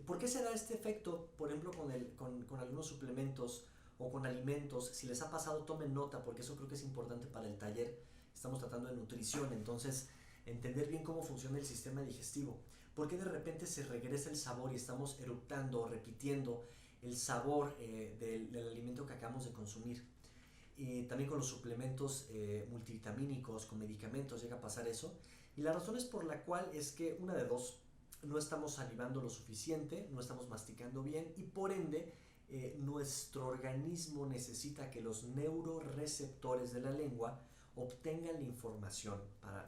¿por qué se da este efecto? Por ejemplo, con algunos suplementos o con alimentos. Si les ha pasado, tomen nota, porque eso creo que es importante para el taller. Estamos tratando de nutrición, entonces entender bien cómo funciona el sistema digestivo. ¿Por qué de repente se regresa el sabor y estamos eructando o repitiendo el sabor del alimento que acabamos de consumir? Y también con los suplementos multivitamínicos, con medicamentos llega a pasar eso. Y la razón es por la cual es que una de dos, no estamos salivando lo suficiente, no estamos masticando bien y por ende nuestro organismo necesita que los neuroreceptores de la lengua obtengan la información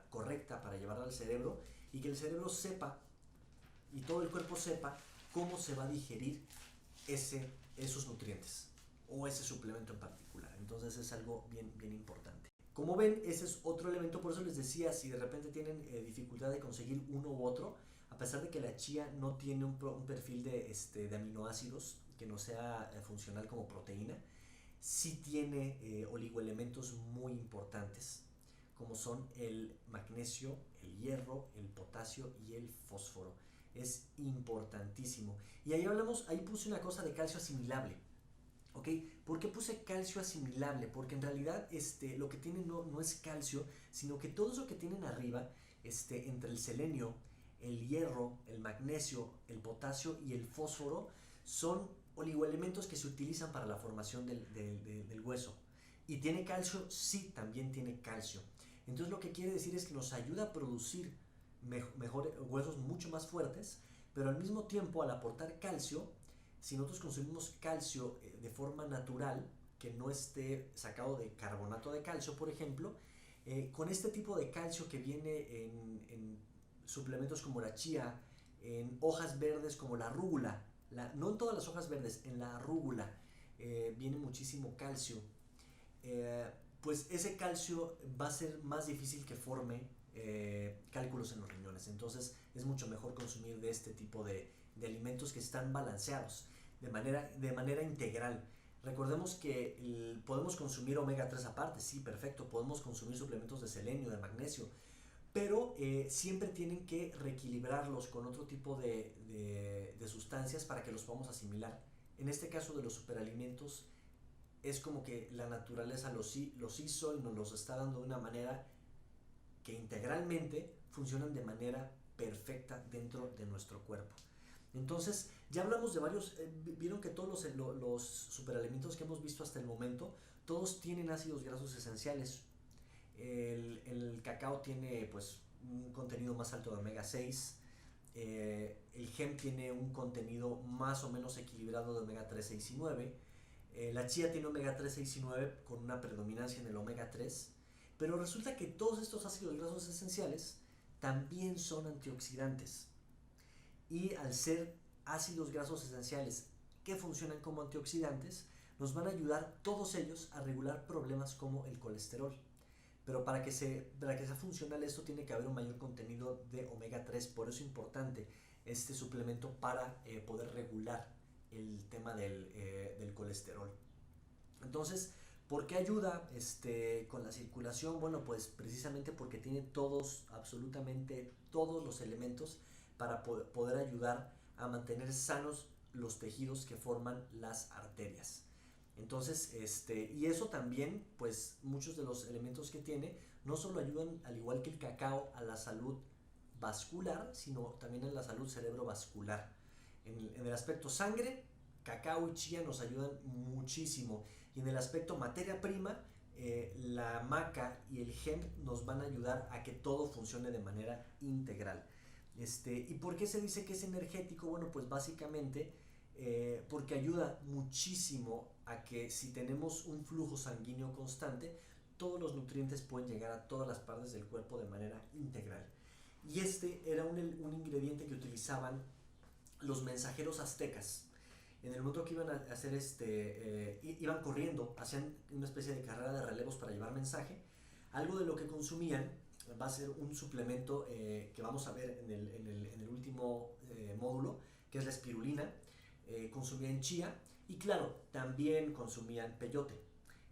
correcta para llevarla al cerebro y que el cerebro sepa y todo el cuerpo sepa cómo se va a digerir esos nutrientes o ese suplemento en particular. Entonces es algo bien, bien importante. Como ven, ese es otro elemento, por eso les decía, si de repente tienen dificultad de conseguir uno u otro, a pesar de que la chía no tiene un perfil de aminoácidos que no sea funcional como proteína, sí tiene oligoelementos muy importantes, como son el magnesio, el hierro, el potasio y el fósforo. Es importantísimo. Y ahí puse una cosa de calcio asimilable. ¿Ok? ¿Por qué puse calcio asimilable? Porque en realidad lo que tienen no es calcio, sino que todo eso que tienen arriba, entre el selenio, el hierro, el magnesio, el potasio y el fósforo, son oligoelementos que se utilizan para la formación del hueso. ¿Y tiene calcio? Sí, también tiene calcio. Entonces lo que quiere decir es que nos ayuda a producir mejor huesos mucho más fuertes, pero al mismo tiempo al aportar calcio, si nosotros consumimos calcio de forma natural, que no esté sacado de carbonato de calcio, por ejemplo, con este tipo de calcio que viene en suplementos como la chía, en hojas verdes como la rúgula, no en todas las hojas verdes, en la rúgula viene muchísimo calcio, pues ese calcio va a ser más difícil que forme cálculos en los riñones. Entonces es mucho mejor consumir de este tipo de alimentos que están balanceados de manera integral. Recordemos que podemos consumir omega 3 aparte, sí, perfecto, podemos consumir suplementos de selenio, de magnesio, pero siempre tienen que reequilibrarlos con otro tipo de sustancias para que los podamos asimilar. En este caso de los superalimentos, es como que la naturaleza los hizo y nos los está dando de una manera que integralmente funcionan de manera perfecta dentro de nuestro cuerpo. Entonces, ya hablamos de varios, vieron que todos los superalimentos que hemos visto hasta el momento, todos tienen ácidos grasos esenciales. El cacao tiene pues un contenido más alto de omega 6, el hemp tiene un contenido más o menos equilibrado de omega 3, 6 y 9, la chía tiene omega 3, 6 y 9 con una predominancia en el omega 3, pero resulta que todos estos ácidos grasos esenciales también son antioxidantes. Y al ser ácidos grasos esenciales que funcionan como antioxidantes, nos van a ayudar todos ellos a regular problemas como el colesterol. Pero para que sea funcional esto tiene que haber un mayor contenido de omega 3, por eso es importante este suplemento para poder regular el tema del colesterol. Entonces, ¿por qué ayuda con la circulación? Bueno, pues precisamente porque tiene absolutamente todos los elementos para poder ayudar a mantener sanos los tejidos que forman las arterias. Entonces, y eso también, pues muchos de los elementos que tiene no solo ayudan, al igual que el cacao, a la salud vascular, sino también a la salud cerebrovascular. En el aspecto sangre, cacao y chía nos ayudan muchísimo. Y en el aspecto materia prima, la maca y el hemp nos van a ayudar a que todo funcione de manera integral. ¿Y por qué se dice que es energético? Bueno, pues básicamente porque ayuda muchísimo a que si tenemos un flujo sanguíneo constante, todos los nutrientes pueden llegar a todas las partes del cuerpo de manera integral. Y este era un ingrediente que utilizaban los mensajeros aztecas. En el momento que iban a hacer iban corriendo, hacían una especie de carrera de relevos para llevar mensaje. Algo de lo que consumían va a ser un suplemento que vamos a ver en el último módulo, que es la espirulina. Consumían chía y claro, también consumían peyote.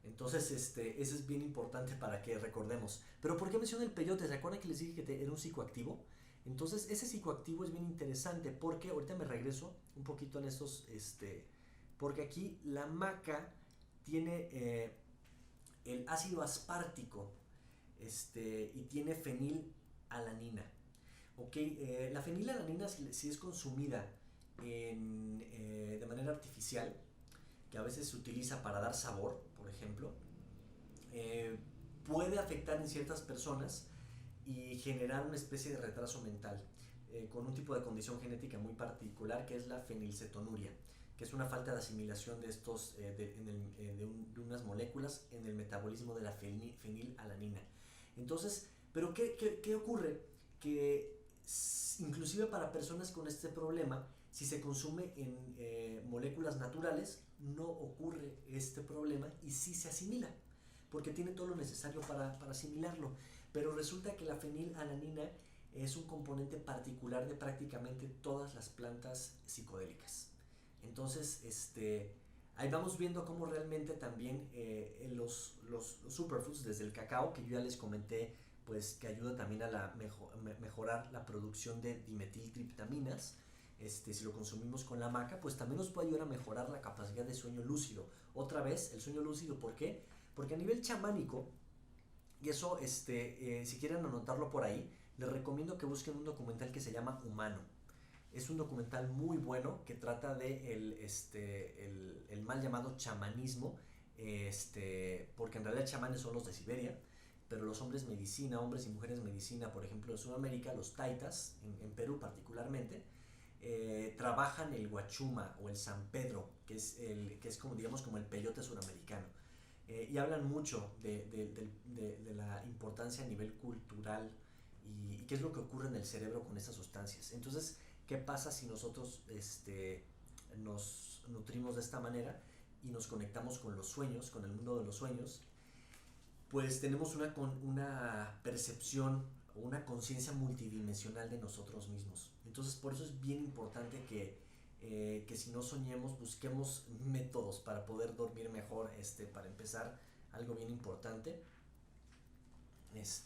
Entonces, ese es bien importante para que recordemos. Pero ¿por qué menciono el peyote? ¿Se acuerdan que les dije que era un psicoactivo? Entonces, ese psicoactivo es bien interesante porque ahorita me regreso un poquito en estos, porque aquí la maca tiene el ácido aspartico, y tiene fenilalanina. ¿Ok? La fenilalanina, si es consumida de manera artificial, que a veces se utiliza para dar sabor, por ejemplo, puede afectar en ciertas personas y generar una especie de retraso mental, con un tipo de condición genética muy particular que es la fenilcetonuria, que es una falta de asimilación de estos de unas moléculas en el metabolismo de la fenilalanina. Entonces, ¿pero qué ocurre? Que inclusive para personas con este problema, si se consume en moléculas naturales, no ocurre este problema y sí se asimila, porque tiene todo lo necesario para asimilarlo. Pero resulta que la fenilalanina es un componente particular de prácticamente todas las plantas psicodélicas. Entonces, ahí vamos viendo cómo realmente también los superfoods, desde el cacao, que yo ya les comenté, pues que ayuda también a mejorar la producción de dimetiltriptaminas. Si lo consumimos con la maca, pues también nos puede ayudar a mejorar la capacidad de sueño lúcido. Otra vez, el sueño lúcido, ¿por qué? Porque a nivel chamánico, y eso, si quieren anotarlo por ahí, les recomiendo que busquen un documental que se llama Humano. Es un documental muy bueno que trata de el mal llamado chamanismo, porque en realidad chamanes son los de Siberia, pero los hombres medicina, hombres y mujeres medicina, por ejemplo, en Sudamérica, los taitas, en Perú particularmente, trabajan el guachuma o el San Pedro, que es como, digamos, como el peyote suramericano. Y hablan mucho de la importancia a nivel cultural y qué es lo que ocurre en el cerebro con estas sustancias. Entonces, ¿qué pasa si nosotros nos nutrimos de esta manera y nos conectamos con los sueños, con el mundo de los sueños? Pues tenemos una percepción o una conciencia multidimensional de nosotros mismos. Entonces, por eso es bien importante que si no soñemos, busquemos métodos para poder dormir mejor. Para empezar, algo bien importante es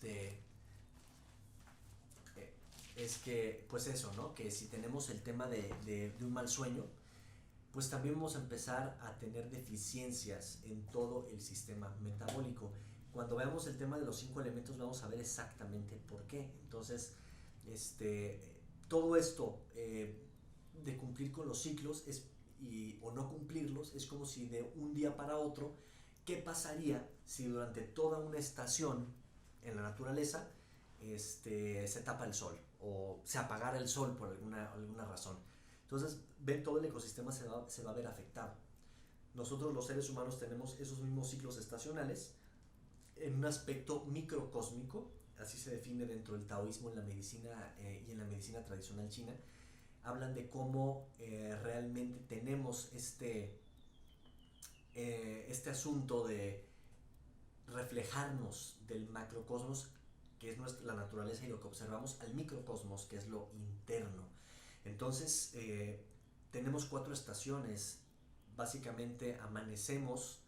que, pues eso, ¿no? Que si tenemos el tema de un mal sueño, pues también vamos a empezar a tener deficiencias en todo el sistema metabólico. Cuando veamos el tema de los 5 elementos vamos a ver exactamente por qué. Entonces, todo esto de cumplir con los ciclos o no cumplirlos es como si de un día para otro, ¿qué pasaría si durante toda una estación en la naturaleza se tapa el sol o se apagara el sol por alguna razón? Entonces, ven, todo el ecosistema se va a ver afectado. Nosotros los seres humanos tenemos esos mismos ciclos estacionales en un aspecto microcósmico, así se define dentro del taoísmo en la medicina y en la medicina tradicional china. Hablan de cómo realmente tenemos este asunto de reflejarnos del macrocosmos, que es la naturaleza, y lo que observamos, al microcosmos, que es lo interno. Entonces, tenemos 4 estaciones. Básicamente amanecemos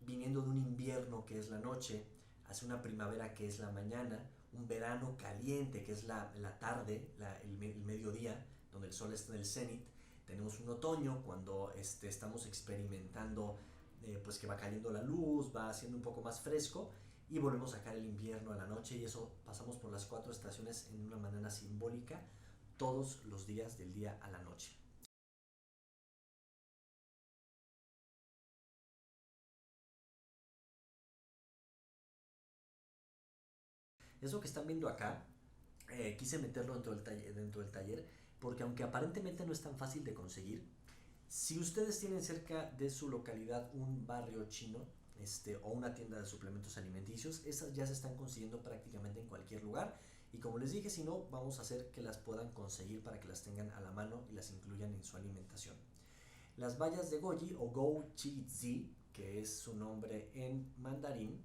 viniendo de un invierno, que es la noche, hacia una primavera, que es la mañana, un verano caliente, que es la tarde, el mediodía, donde el sol está en el cenit. Tenemos un otoño, cuando estamos experimentando pues que va cayendo la luz, va haciendo un poco más fresco, y volvemos a sacar el invierno a la noche, y eso pasamos por las 4 estaciones en una manera simbólica todos los días del día a la noche. Eso que están viendo acá, quise meterlo dentro del taller porque aunque aparentemente no es tan fácil de conseguir, Si ustedes tienen cerca de su localidad un barrio chino, o una tienda de suplementos alimenticios, esas ya se están consiguiendo prácticamente en cualquier lugar. Y como les dije, si no, vamos a hacer que las puedan conseguir para que las tengan a la mano y las incluyan en su alimentación. Las bayas de goji o goji-zi, que es su nombre en mandarín,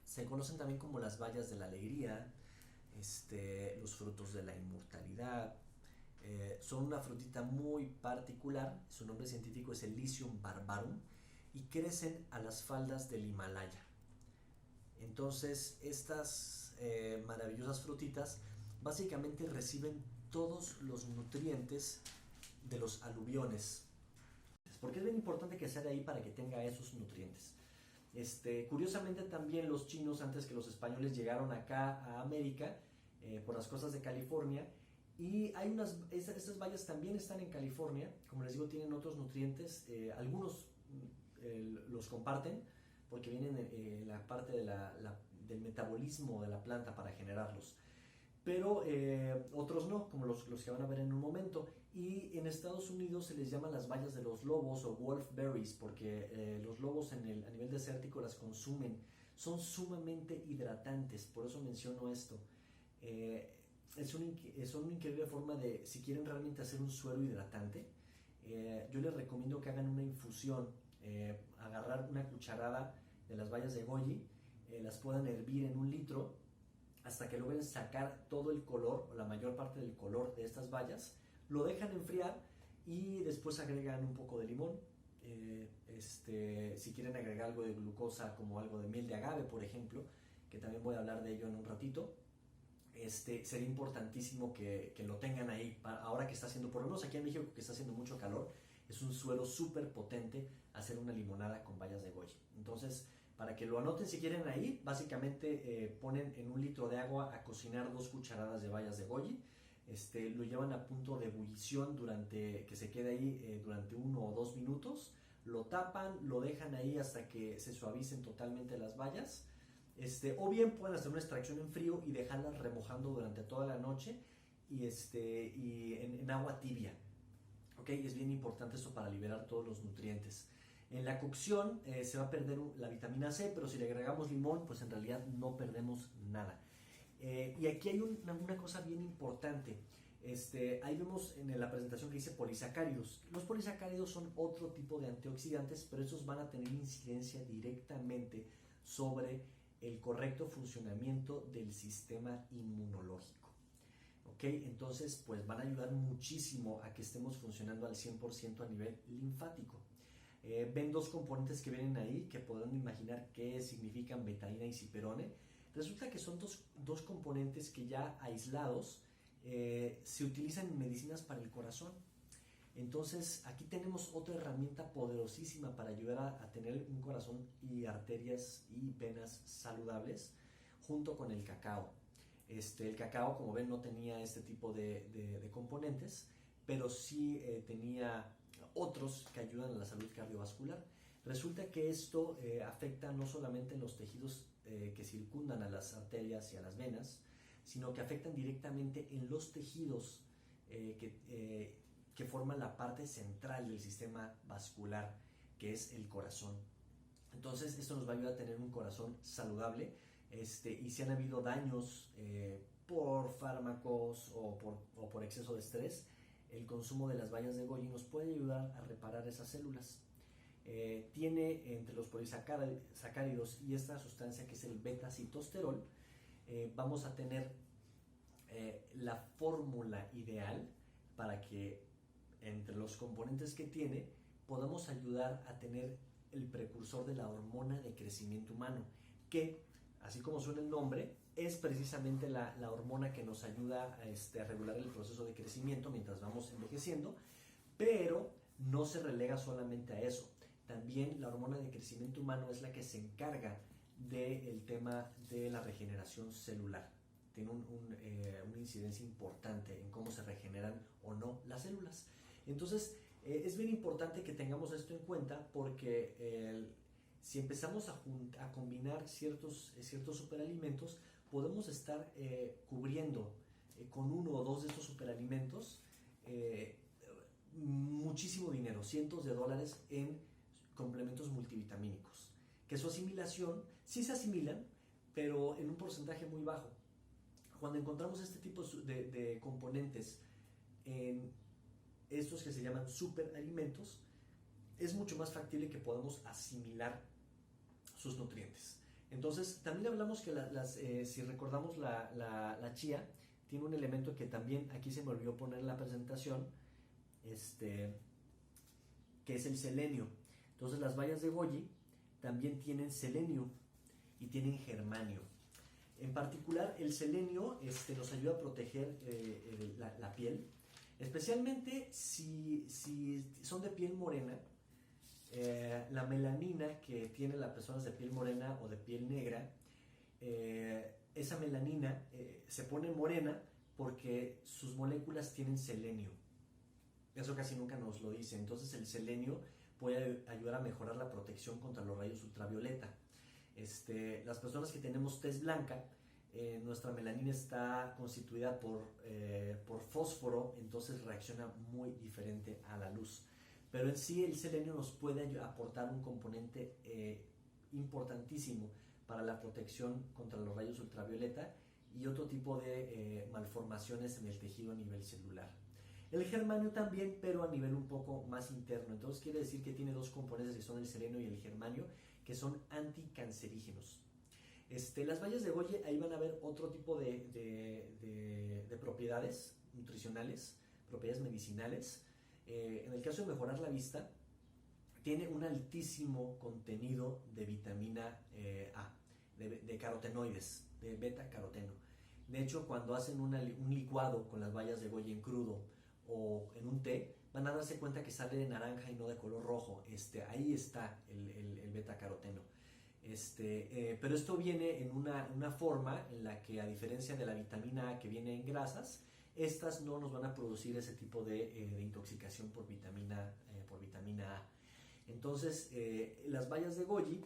se conocen también como las bayas de la alegría, los frutos de la inmortalidad. Son una frutita muy particular, su nombre científico es el Lycium barbarum, y crecen a las faldas del Himalaya. Entonces estas maravillosas frutitas básicamente reciben todos los nutrientes de los aluviones, porque es bien importante que sea de ahí para que tenga esos nutrientes. Curiosamente también los chinos, antes que los españoles, llegaron acá a América por las costas de California, y estas bayas también están en California. Como les digo, tienen otros nutrientes, algunos los comparten porque vienen en la parte del metabolismo de la planta para generarlos, pero otros no, como los que van a ver en un momento. Y en Estados Unidos se les llama las bayas de los lobos o wolfberries, porque los lobos a nivel desértico las consumen. Son sumamente hidratantes, por eso menciono esto. Es una increíble forma de, si quieren realmente hacer un suero hidratante, yo les recomiendo que hagan una infusión, agarrar una cucharada de las bayas de goji, las puedan hervir en 1 litro hasta que logren sacar todo el color, o la mayor parte del color de estas bayas, lo dejan enfriar y después agregan un poco de limón. Si quieren agregar algo de glucosa, como algo de miel de agave, por ejemplo, que también voy a hablar de ello en un ratito, sería importantísimo que lo tengan ahí. Ahora que está haciendo, por lo menos aquí en México, que está haciendo mucho calor, es un suero súper potente hacer una limonada con bayas de goji. Entonces, para que lo anoten si quieren ahí, básicamente ponen en 1 litro de agua a cocinar 2 cucharadas de bayas de goji. Lo llevan a punto de ebullición que se quede ahí durante 1 o 2 minutos. Lo tapan, lo dejan ahí hasta que se suavicen totalmente las bayas. O bien pueden hacer una extracción en frío y dejarlas remojando durante toda la noche y en agua tibia. ¿Okay? Es bien importante eso para liberar todos los nutrientes. En la cocción se va a perder la vitamina C, pero si le agregamos limón, pues en realidad no perdemos nada. Y aquí hay una cosa bien importante. Ahí vemos en la presentación que dice polisacáridos. Los polisacáridos son otro tipo de antioxidantes, pero esos van a tener incidencia directamente sobre el correcto funcionamiento del sistema inmunológico. ¿Ok? Entonces, pues van a ayudar muchísimo a que estemos funcionando al 100% a nivel linfático. Ven 2 componentes que vienen ahí, que podrán imaginar qué significan betaína y ciperone. Resulta que son dos componentes que ya aislados se utilizan en medicinas para el corazón. Entonces aquí tenemos otra herramienta poderosísima para ayudar a tener un corazón y arterias y venas saludables, junto con el cacao. El cacao, como ven, no tenía este tipo de componentes, pero sí tenía otros que ayudan a la salud cardiovascular. Resulta que esto afecta no solamente en los tejidos que circundan a las arterias y a las venas, sino que afectan directamente en los tejidos que forman la parte central del sistema vascular, que es el corazón. Entonces esto nos va a ayudar a tener un corazón saludable, y si han habido daños por fármacos o por exceso de estrés, el consumo de las bayas de goji nos puede ayudar a reparar esas células. Tiene entre los polisacáridos y esta sustancia que es el beta-citosterol, vamos a tener la fórmula ideal para que entre los componentes que tiene podamos ayudar a tener el precursor de la hormona de crecimiento humano, que, así como suena el nombre, es precisamente la hormona que nos ayuda a regular el proceso de crecimiento mientras vamos envejeciendo, pero no se relega solamente a eso. También la hormona de crecimiento humano es la que se encarga del tema de la regeneración celular. Tiene una incidencia importante en cómo se regeneran o no las células. Entonces, es bien importante que tengamos esto en cuenta, porque si empezamos a combinar ciertos superalimentos, podemos estar cubriendo con 1 o 2 de estos superalimentos muchísimo dinero, cientos de dólares en complementos multivitamínicos, que su asimilación sí se asimilan, pero en un porcentaje muy bajo. Cuando encontramos este tipo de componentes en estos que se llaman superalimentos, es mucho más factible que podamos asimilar sus nutrientes. Entonces, también hablamos que si recordamos la chía, tiene un elemento que también aquí se me olvidó poner en la presentación, que es el selenio. Entonces, las bayas de goji también tienen selenio y tienen germanio. En particular, el selenio nos ayuda a proteger la piel, especialmente si son de piel morena. La melanina que tienen las personas de piel morena o de piel negra, esa melanina se pone morena porque sus moléculas tienen selenio. Eso casi nunca nos lo dice. Entonces el selenio puede ayudar a mejorar la protección contra los rayos ultravioleta. Las personas que tenemos tez blanca, nuestra melanina está constituida por fósforo, entonces reacciona muy diferente a la luz. Pero en sí el selenio nos puede aportar un componente importantísimo para la protección contra los rayos ultravioleta y otro tipo de malformaciones en el tejido a nivel celular. El germanio también, pero a nivel un poco más interno. Entonces quiere decir que tiene dos componentes que son el selenio y el germanio, que son anticancerígenos. Las bayas de goji, ahí van a ver otro tipo de propiedades nutricionales, propiedades medicinales. En el caso de mejorar la vista, tiene un altísimo contenido de vitamina A, de carotenoides, de beta-caroteno. De hecho, cuando hacen un licuado con las bayas de goji en crudo o en un té, van a darse cuenta que sale de naranja y no de color rojo. Ahí está el beta-caroteno. Pero esto viene en una forma en la que, a diferencia de la vitamina A que viene en grasas, estas no nos van a producir ese tipo de intoxicación por vitamina A. Entonces, las bayas de goji,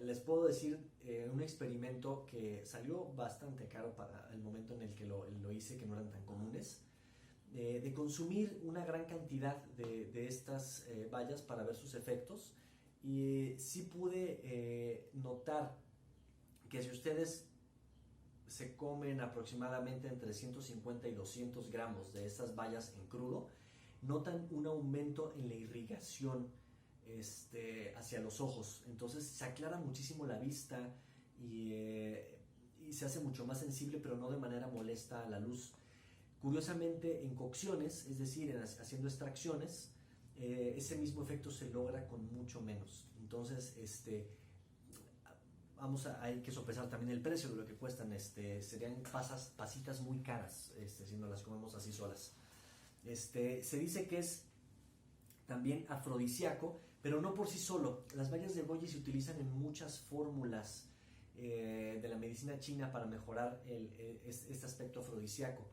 les puedo decir un experimento que salió bastante caro para el momento en el que lo hice, que no eran tan comunes, de consumir una gran cantidad de estas bayas para ver sus efectos. Y sí pude notar que si ustedes se comen aproximadamente entre 150 y 200 gramos de estas bayas en crudo, notan un aumento en la irrigación hacia los ojos. Entonces se aclara muchísimo la vista y se hace mucho más sensible, pero no de manera molesta a la luz. Curiosamente, en cocciones, es decir, haciendo extracciones, ese mismo efecto se logra con mucho menos. Entonces, hay que sopesar también el precio de lo que cuestan. Serían pasitas muy caras si no las comemos así solas. Se dice que es también afrodisíaco, pero no por sí solo. Las bayas de goji se utilizan en muchas fórmulas de la medicina china para mejorar este aspecto afrodisíaco.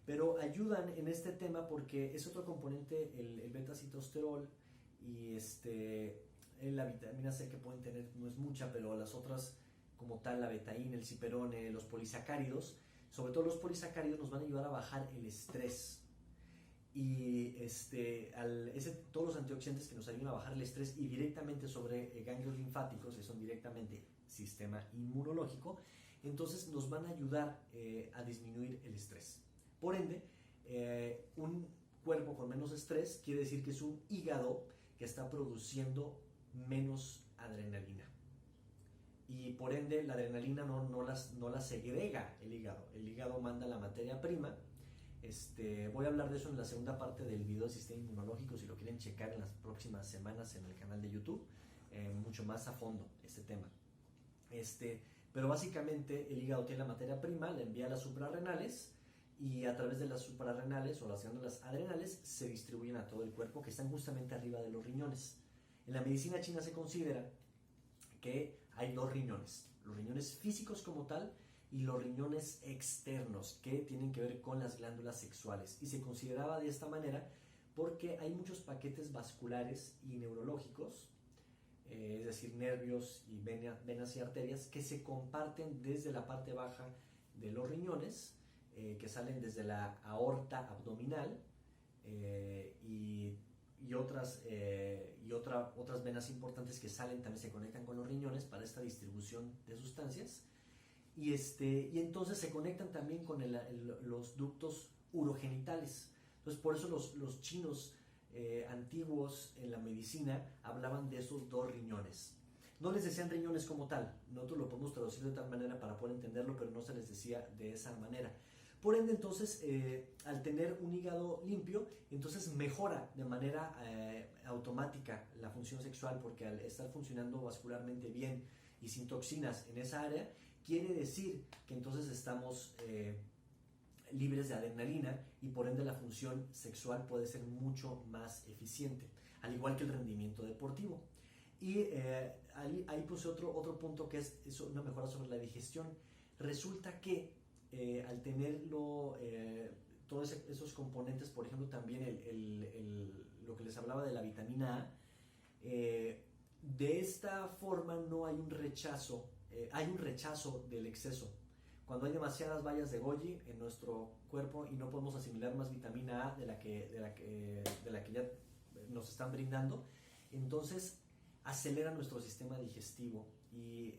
Pero ayudan en este tema porque es otro componente, el beta-citosterol, y la vitamina C que pueden tener no es mucha, pero las otras, como tal, la betaína, el ciperone, los polisacáridos, sobre todo los polisacáridos, nos van a ayudar a bajar el estrés. Y todos los antioxidantes que nos ayudan a bajar el estrés y directamente sobre ganglios linfáticos, que son directamente sistema inmunológico, entonces nos van a ayudar a disminuir el estrés. Por ende, un cuerpo con menos estrés quiere decir que es un hígado que está produciendo menos adrenalina. Y por ende, la adrenalina no la segrega el hígado. El hígado manda la materia prima. Voy a hablar de eso en la segunda parte del video del sistema inmunológico, si lo quieren checar en las próximas semanas en el canal de YouTube, mucho más a fondo este tema. Pero básicamente el hígado tiene la materia prima, la envía a las suprarrenales, y a través de las suprarrenales o las glándulas adrenales se distribuyen a todo el cuerpo, que están justamente arriba de los riñones. En la medicina china se considera que hay dos riñones: los riñones físicos como tal y los riñones externos, que tienen que ver con las glándulas sexuales. Y se consideraba de esta manera porque hay muchos paquetes vasculares y neurológicos, es decir, nervios y venas y arterias, que se comparten desde la parte baja de los riñones, que salen desde la aorta abdominal, y otras venas importantes que salen, también se conectan con los riñones para esta distribución de sustancias. Y entonces se conectan también con los ductos urogenitales. Entonces por eso los chinos antiguos en la medicina hablaban de esos dos riñones. No les decían riñones como tal, nosotros lo podemos traducir de tal manera para poder entenderlo, pero no se les decía de esa manera. Por ende, entonces, al tener un hígado limpio, entonces mejora de manera automática la función sexual, porque al estar funcionando vascularmente bien y sin toxinas en esa área, quiere decir que entonces estamos libres de adrenalina y por ende la función sexual puede ser mucho más eficiente, al igual que el rendimiento deportivo. Y ahí puse otro punto que es una mejora sobre la digestión. Resulta que al tenerlo, todos esos componentes, por ejemplo también lo que les hablaba de la vitamina A, de esta forma no hay un rechazo, hay un rechazo del exceso. Cuando hay demasiadas bayas de goji en nuestro cuerpo y no podemos asimilar más vitamina A de la que ya nos están brindando, entonces acelera nuestro sistema digestivo y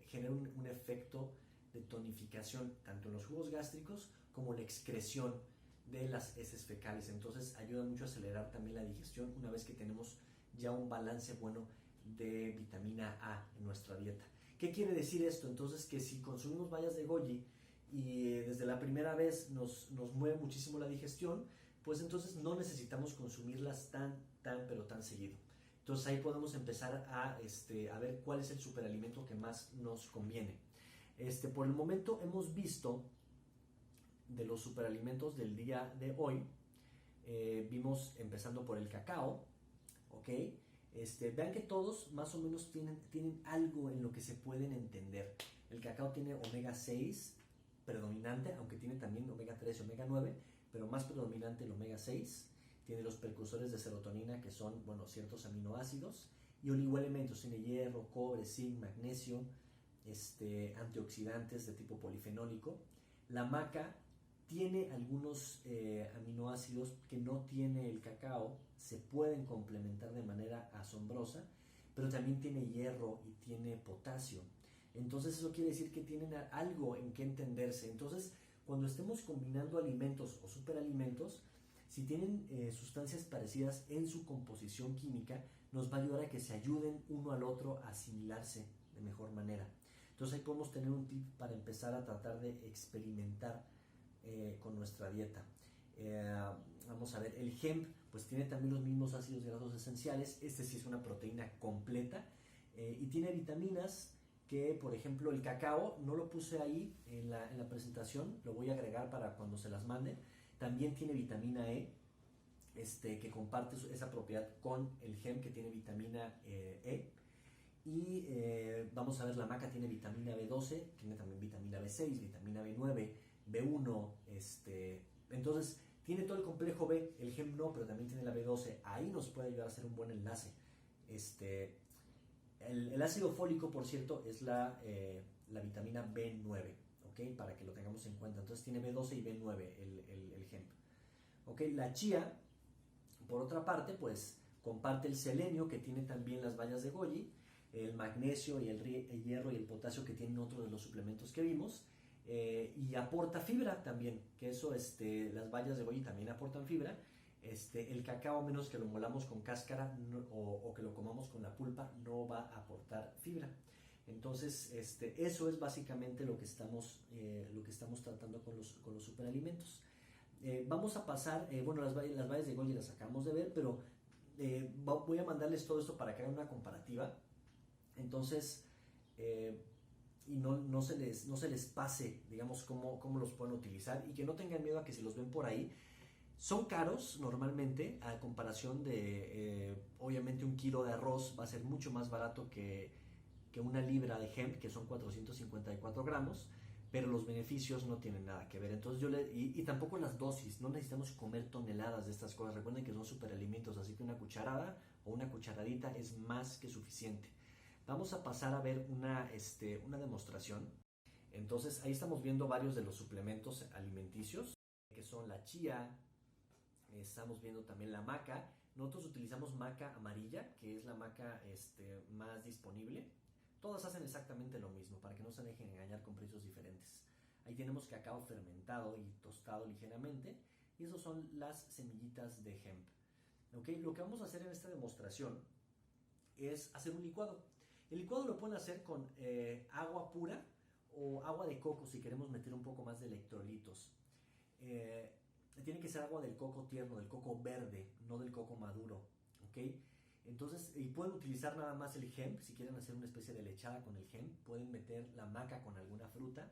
genera un efecto de tonificación tanto en los jugos gástricos como en la excreción de las heces fecales. Entonces ayuda mucho a acelerar también la digestión una vez que tenemos ya un balance bueno de vitamina A en nuestra dieta. ¿Qué quiere decir esto? Entonces que si consumimos bayas de goji y desde la primera vez nos mueve muchísimo la digestión, pues entonces no necesitamos consumirlas pero tan seguido. Entonces ahí podemos empezar a ver cuál es el superalimento que más nos conviene. Por el momento hemos visto de los superalimentos del día de hoy, vimos empezando por el cacao, ¿ok? Vean que todos más o menos tienen algo en lo que se pueden entender. El cacao tiene omega 6 predominante, aunque tiene también omega 3 y omega 9, pero más predominante el omega 6. Tiene los precursores de serotonina, que son, ciertos aminoácidos, y oligoelementos, tiene hierro, cobre, zinc, magnesio, antioxidantes de tipo polifenólico. La maca tiene algunos aminoácidos que no tiene el cacao, se pueden complementar de manera asombrosa, pero también tiene hierro y tiene potasio. Entonces eso quiere decir que tienen algo en que entenderse. Entonces, cuando estemos combinando alimentos o superalimentos, si tienen sustancias parecidas en su composición química, nos va a ayudar a que se ayuden uno al otro a asimilarse de mejor manera. Entonces ahí podemos tener un tip para empezar a tratar de experimentar con nuestra dieta. Vamos a ver, el hemp pues tiene también los mismos ácidos grasos esenciales. Sí es una proteína completa y tiene vitaminas que, por ejemplo, el cacao, no lo puse ahí en la presentación, lo voy a agregar para cuando se las mande. También tiene vitamina E, que comparte esa propiedad con el hemp, que tiene vitamina E. Y vamos a ver, la maca tiene vitamina B12, tiene también vitamina B6, vitamina B9, B1, entonces tiene todo el complejo B, el hemp no, pero también tiene la B12, ahí nos puede ayudar a hacer un buen enlace. El ácido fólico, por cierto, es la vitamina B9, ¿ok? Para que lo tengamos en cuenta. Entonces tiene B12 y B9 el hemp. ¿Ok? La chía, por otra parte, pues comparte el selenio, que tiene también las bayas de goji, el magnesio y el hierro y el potasio, que tienen otro de los suplementos que vimos, y aporta fibra también, que eso, las bayas de goji también aportan fibra. El cacao, a menos que lo molamos con cáscara o que lo comamos con la pulpa, no va a aportar fibra. Entonces, eso es básicamente lo que estamos tratando con los superalimentos. Vamos a pasar, las bayas de goji las acabamos de ver, pero voy a mandarles todo esto para que hagan una comparativa. Entonces, y no se les pase, digamos, cómo los pueden utilizar, y que no tengan miedo a que si los ven por ahí. Son caros normalmente, a comparación de, obviamente, un kilo de arroz va a ser mucho más barato que una libra de hemp, que son 454 gramos, pero los beneficios no tienen nada que ver. Entonces y tampoco las dosis, no necesitamos comer toneladas de estas cosas. Recuerden que son superalimentos, así que una cucharada o una cucharadita es más que suficiente. Vamos a pasar a ver una demostración. Entonces ahí estamos viendo varios de los suplementos alimenticios, que son la chía, estamos viendo también la maca. Nosotros utilizamos maca amarilla, que es la maca más disponible. Todas hacen exactamente lo mismo, para que no se dejen engañar con precios diferentes. Ahí tenemos cacao fermentado y tostado ligeramente, y esas son las semillitas de hemp. ¿Okay? Lo que vamos a hacer en esta demostración es hacer un licuado. El licuado lo pueden hacer con agua pura o agua de coco si queremos meter un poco más de electrolitos. Tiene que ser agua del coco tierno, del coco verde, no del coco maduro, ¿ok? Entonces, y pueden utilizar nada más el hemp, si quieren hacer una especie de lechada con el hemp, pueden meter la maca con alguna fruta,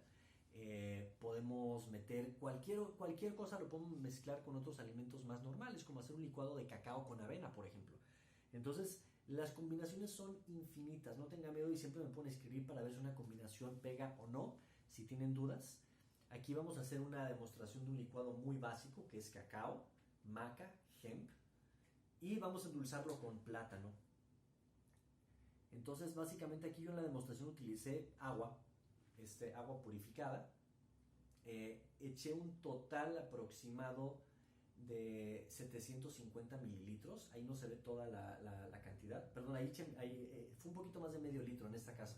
podemos meter cualquier cosa, lo podemos mezclar con otros alimentos más normales, como hacer un licuado de cacao con avena, por ejemplo. Entonces, las combinaciones son infinitas, no tengan miedo y siempre me pueden escribir para ver si una combinación pega o no, si tienen dudas. Aquí vamos a hacer una demostración de un licuado muy básico, que es cacao, maca, hemp, y vamos a endulzarlo con plátano. Entonces, básicamente aquí yo en la demostración utilicé agua purificada, eché un total aproximado de 750 mililitros, ahí no se ve toda la cantidad, perdón, fue un poquito más de medio litro en este caso.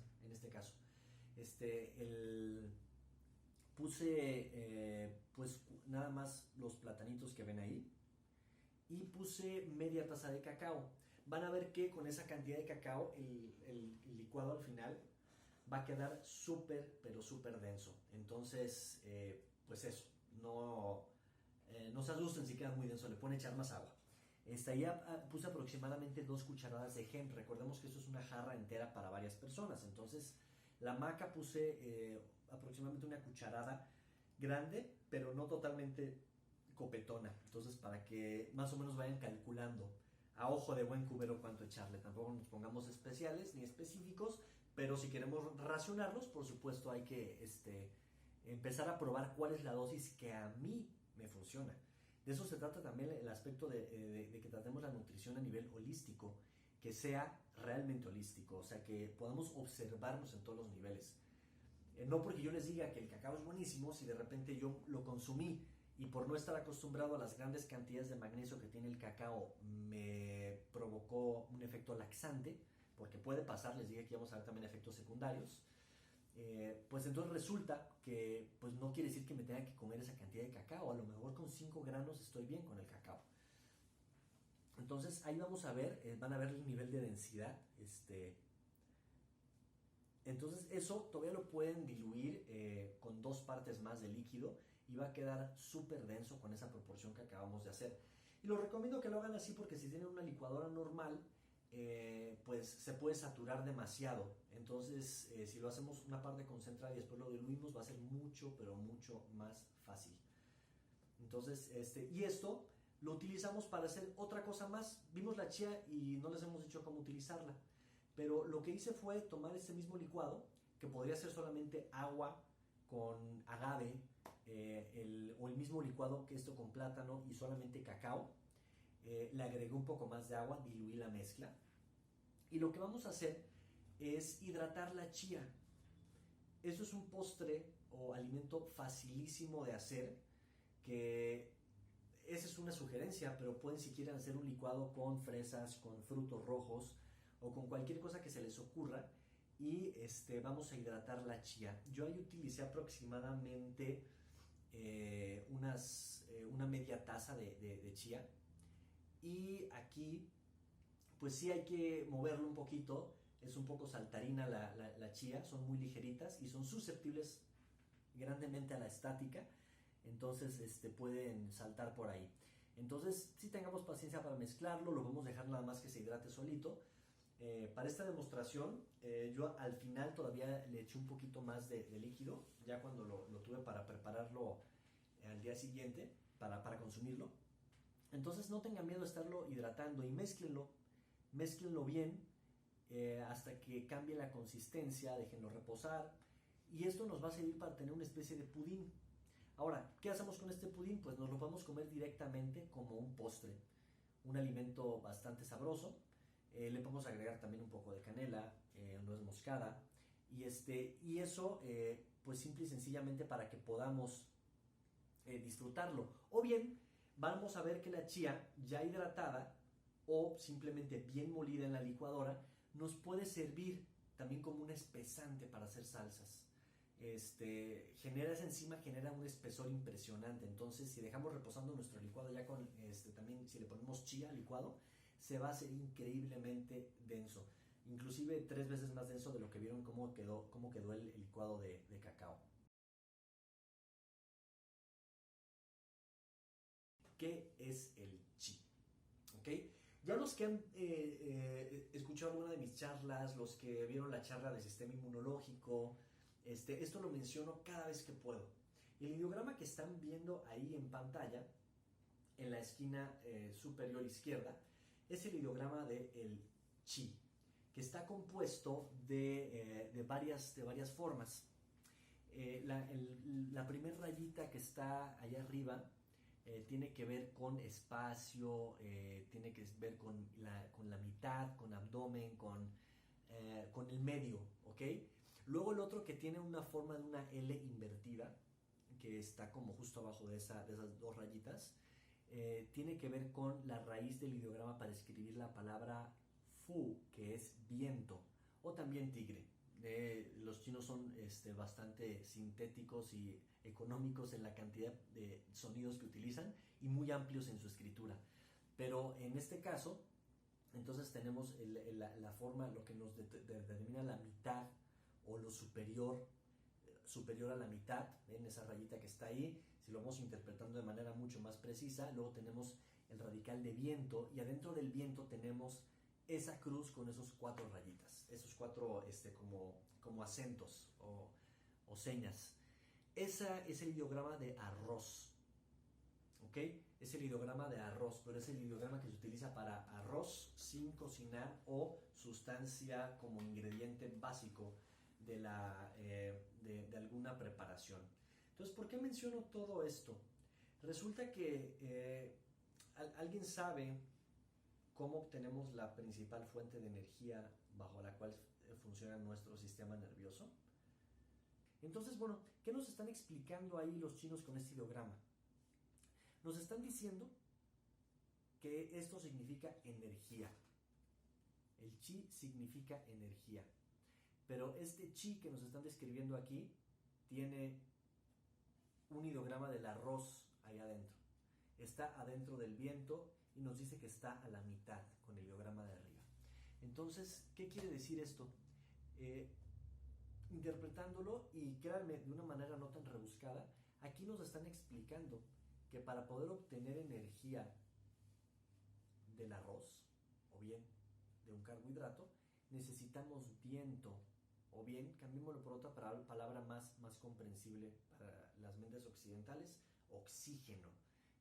Puse pues nada más los platanitos que ven ahí y puse media taza de cacao. Van a ver que con esa cantidad de cacao el licuado al final va a quedar súper, pero súper denso. Entonces, pues eso, no se asusten si queda muy denso, le pueden echar más agua. Ya puse aproximadamente 2 cucharadas de hemp. Recordemos que esto es una jarra entera para varias personas. Entonces, la maca puse aproximadamente una cucharada grande, pero no totalmente copetona. Entonces, para que más o menos vayan calculando a ojo de buen cubero cuánto echarle. Tampoco nos pongamos especiales ni específicos, pero si queremos racionarlos, por supuesto hay que empezar a probar cuál es la dosis que a mí me funciona. De eso se trata también el aspecto de que tratemos la nutrición a nivel holístico, que sea realmente holístico, o sea, que podamos observarnos en todos los niveles. No porque yo les diga que el cacao es buenísimo, si de repente yo lo consumí y por no estar acostumbrado a las grandes cantidades de magnesio que tiene el cacao me provocó un efecto laxante, porque puede pasar, les dije que íbamos a ver también efectos secundarios, pues entonces resulta que pues no quiere decir que me tenga que comer esa cantidad de cacao. A lo mejor con 5 granos estoy bien con el cacao. Entonces ahí vamos a ver, van a ver el nivel de densidad. Entonces eso todavía lo pueden diluir con 2 partes más de líquido y va a quedar súper denso con esa proporción que acabamos de hacer. Y lo recomiendo que lo hagan así porque si tienen una licuadora normal, pues se puede saturar demasiado. Entonces, si lo hacemos una parte concentrada y después lo diluimos, va a ser mucho, pero mucho más fácil. Entonces, y esto lo utilizamos para hacer otra cosa más. Vimos la chía y no les hemos dicho cómo utilizarla. Pero lo que hice fue tomar este mismo licuado, que podría ser solamente agua con agave, o el mismo licuado que esto con plátano y solamente cacao. Le agregué un poco más de agua, diluí la mezcla. Y lo que vamos a hacer es hidratar la chía. Esto es un postre o alimento facilísimo de hacer, que esa es una sugerencia, pero pueden si quieren hacer un licuado con fresas, con frutos rojos o con cualquier cosa que se les ocurra y vamos a hidratar la chía. Yo ahí utilicé aproximadamente una media taza de chía y aquí pues sí hay que moverlo un poquito. Es un poco saltarina la chía, son muy ligeritas y son susceptibles grandemente a la estática, entonces pueden saltar por ahí. Entonces sí tengamos paciencia para mezclarlo, lo vamos a dejar nada más que se hidrate solito. Para esta demostración yo al final todavía le eché un poquito más de líquido, ya cuando lo tuve para prepararlo al día siguiente para consumirlo. Entonces no tengan miedo de estarlo hidratando y mézclenlo bien hasta que cambie la consistencia, déjenlo reposar y esto nos va a servir para tener una especie de pudín. Ahora, ¿qué hacemos con este pudín? Pues nos lo podemos comer directamente como un postre, un alimento bastante sabroso. Le podemos agregar también un poco de canela, nuez moscada y eso pues simple y sencillamente para que podamos disfrutarlo. O bien vamos a ver que la chía ya hidratada o simplemente bien molida en la licuadora nos puede servir también como un espesante para hacer salsas. Genera esa enzima, genera un espesor impresionante. Entonces, si dejamos reposando nuestro licuado ya con también si le ponemos chía al licuado, se va a hacer increíblemente denso, inclusive 3 veces más denso de lo que vieron cómo quedó el licuado de cacao. ¿Qué es el chi? ¿Ok? Ya los que han escuchado alguna de mis charlas, los que vieron la charla del sistema inmunológico, esto lo menciono cada vez que puedo. El ideograma que están viendo ahí en pantalla, en la esquina superior izquierda, es el ideograma del chi, que está compuesto de varias formas. La primera rayita que está allá arriba tiene que ver con espacio, tiene que ver con la mitad, con abdomen, con el medio, ¿ok? Luego el otro que tiene una forma de una L invertida, que está como justo abajo de esas 2 rayitas, tiene que ver con la raíz del ideograma para escribir la palabra fu, que es viento, o también tigre. Los chinos son bastante sintéticos y económicos en la cantidad de sonidos que utilizan y muy amplios en su escritura. Pero en este caso, entonces tenemos la forma, lo que nos determina la mitad o lo superior a la mitad, ven esa rayita que está ahí, si lo vamos interpretando de manera mucho más precisa. Luego tenemos el radical de viento y adentro del viento tenemos esa cruz con esos 4 rayitas, esos 4 como acentos o señas. Ese es el ideograma de arroz, ¿ok? Es el ideograma de arroz, pero es el ideograma que se utiliza para arroz sin cocinar o sustancia como ingrediente básico de alguna preparación. Entonces, ¿por qué menciono todo esto? Resulta que alguien sabe cómo obtenemos la principal fuente de energía bajo la cual funciona nuestro sistema nervioso. Entonces, bueno, ¿qué nos están explicando ahí los chinos con este ideograma? Nos están diciendo que esto significa energía. El chi significa energía. Pero este chi que nos están describiendo aquí tiene un ideograma del arroz ahí adentro. Está adentro del viento y nos dice que está a la mitad con el ideograma de arriba. Entonces, ¿qué quiere decir esto? Interpretándolo, y créanme, de una manera no tan rebuscada, aquí nos están explicando que para poder obtener energía del arroz, o bien de un carbohidrato, necesitamos viento, o bien, cambiémoslo por otra palabra más comprensible para las mentes occidentales, oxígeno.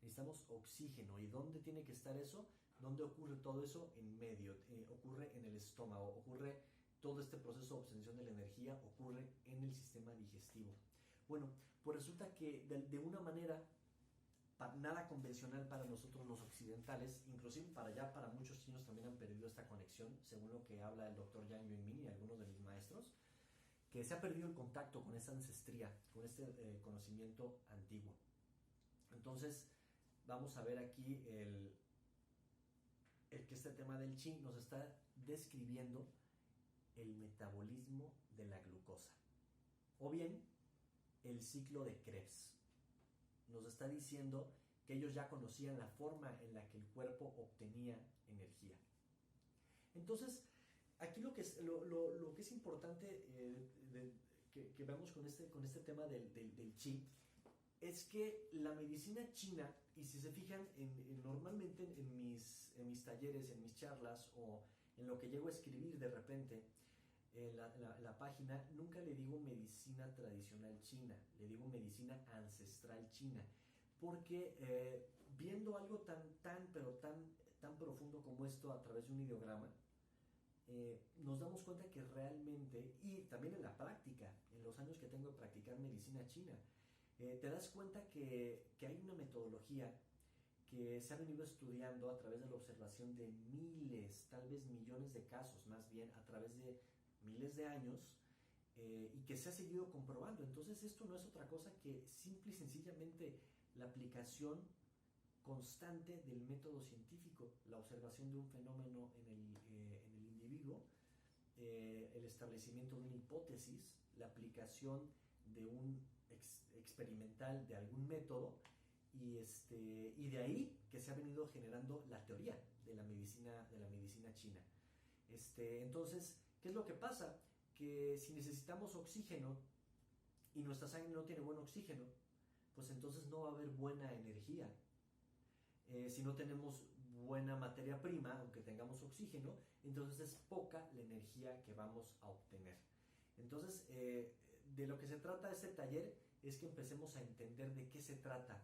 Necesitamos oxígeno. ¿Y dónde tiene que estar eso? ¿Dónde ocurre todo eso? En medio. Ocurre en el estómago. Ocurre todo este proceso de obtención de la energía, ocurre en el sistema digestivo. Bueno, pues resulta que de una manera nada convencional para nosotros los occidentales, inclusive para muchos chinos también han perdido esta conexión, según lo que habla el doctor Yang Yuanmin y algunos de mis maestros, que se ha perdido el contacto con esta ancestría, con este conocimiento antiguo. Entonces, vamos a ver aquí el que este tema del chi nos está describiendo el metabolismo de la glucosa, o bien el ciclo de Krebs. Nos está diciendo que ellos ya conocían la forma en la que el cuerpo obtenía energía. Entonces, aquí lo que es importante que veamos con este tema del chi es que la medicina china, y si se fijan normalmente en mis talleres, en mis charlas o en lo que llego a escribir de repente en la página, nunca le digo medicina tradicional china, le digo medicina ancestral china, porque viendo algo tan profundo como esto a través de un ideograma, nos damos cuenta que realmente, y también en la práctica, en los años que tengo de practicar medicina china, te das cuenta que hay una metodología que se ha venido estudiando a través de la observación de miles, tal vez millones de casos, más bien a través de miles de años, y que se ha seguido comprobando. Entonces esto no es otra cosa que simple y sencillamente la aplicación constante del método científico, la observación de un fenómeno en el individuo, el establecimiento de una hipótesis, la aplicación de un experimental de algún método y de ahí que se ha venido generando la teoría de la medicina china. Entonces, ¿qué es lo que pasa? Que si necesitamos oxígeno y nuestra sangre no tiene buen oxígeno, pues entonces no va a haber buena energía. Si no tenemos buena materia prima, aunque tengamos oxígeno, entonces es poca la energía que vamos a obtener. Entonces, de lo que se trata este taller es que empecemos a entender de qué se trata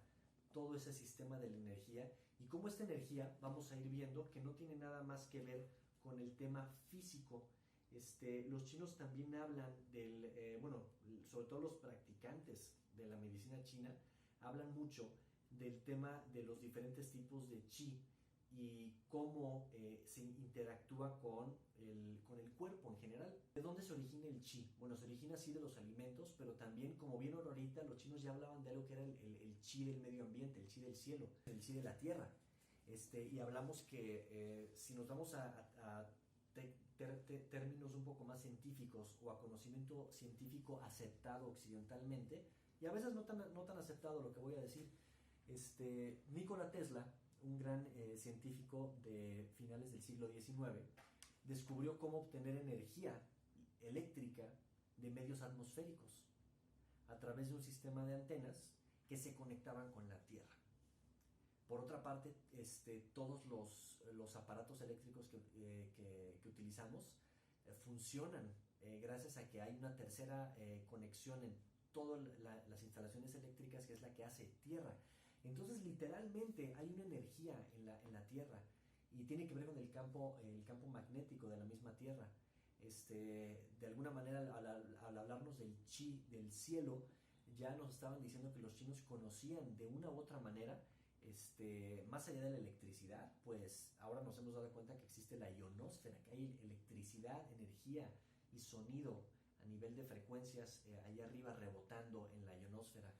todo ese sistema de la energía y cómo esta energía vamos a ir viendo que no tiene nada más que ver con el tema físico. Los chinos también hablan sobre todo los practicantes de la medicina china hablan mucho del tema de los diferentes tipos de chi y cómo se interactúa con el cuerpo en general. ¿De dónde se origina el chi? Bueno, se origina así de los alimentos, pero también, como vieron ahorita, los chinos ya hablaban de algo que era el chi del medio ambiente, el chi del cielo, el chi de la tierra. Y hablamos que si nos vamos a términos un poco más científicos o a conocimiento científico aceptado occidentalmente, y a veces no tan aceptado lo que voy a decir, Nikola Tesla, un gran científico de finales del siglo XIX, descubrió cómo obtener energía eléctrica de medios atmosféricos a través de un sistema de antenas que se conectaban con la Tierra. Por otra parte, todos los aparatos eléctricos que utilizamos funcionan gracias a que hay una tercera conexión en todas las instalaciones eléctricas, que es la que hace Tierra. Entonces, literalmente hay una energía en la Tierra y tiene que ver con el campo magnético de la misma Tierra. De alguna manera, al hablarnos del chi del cielo, ya nos estaban diciendo que los chinos conocían de una u otra manera, más allá de la electricidad, pues ahora nos hemos dado cuenta que existe la ionosfera, que hay electricidad, energía y sonido a nivel de frecuencias allá arriba rebotando en la ionosfera.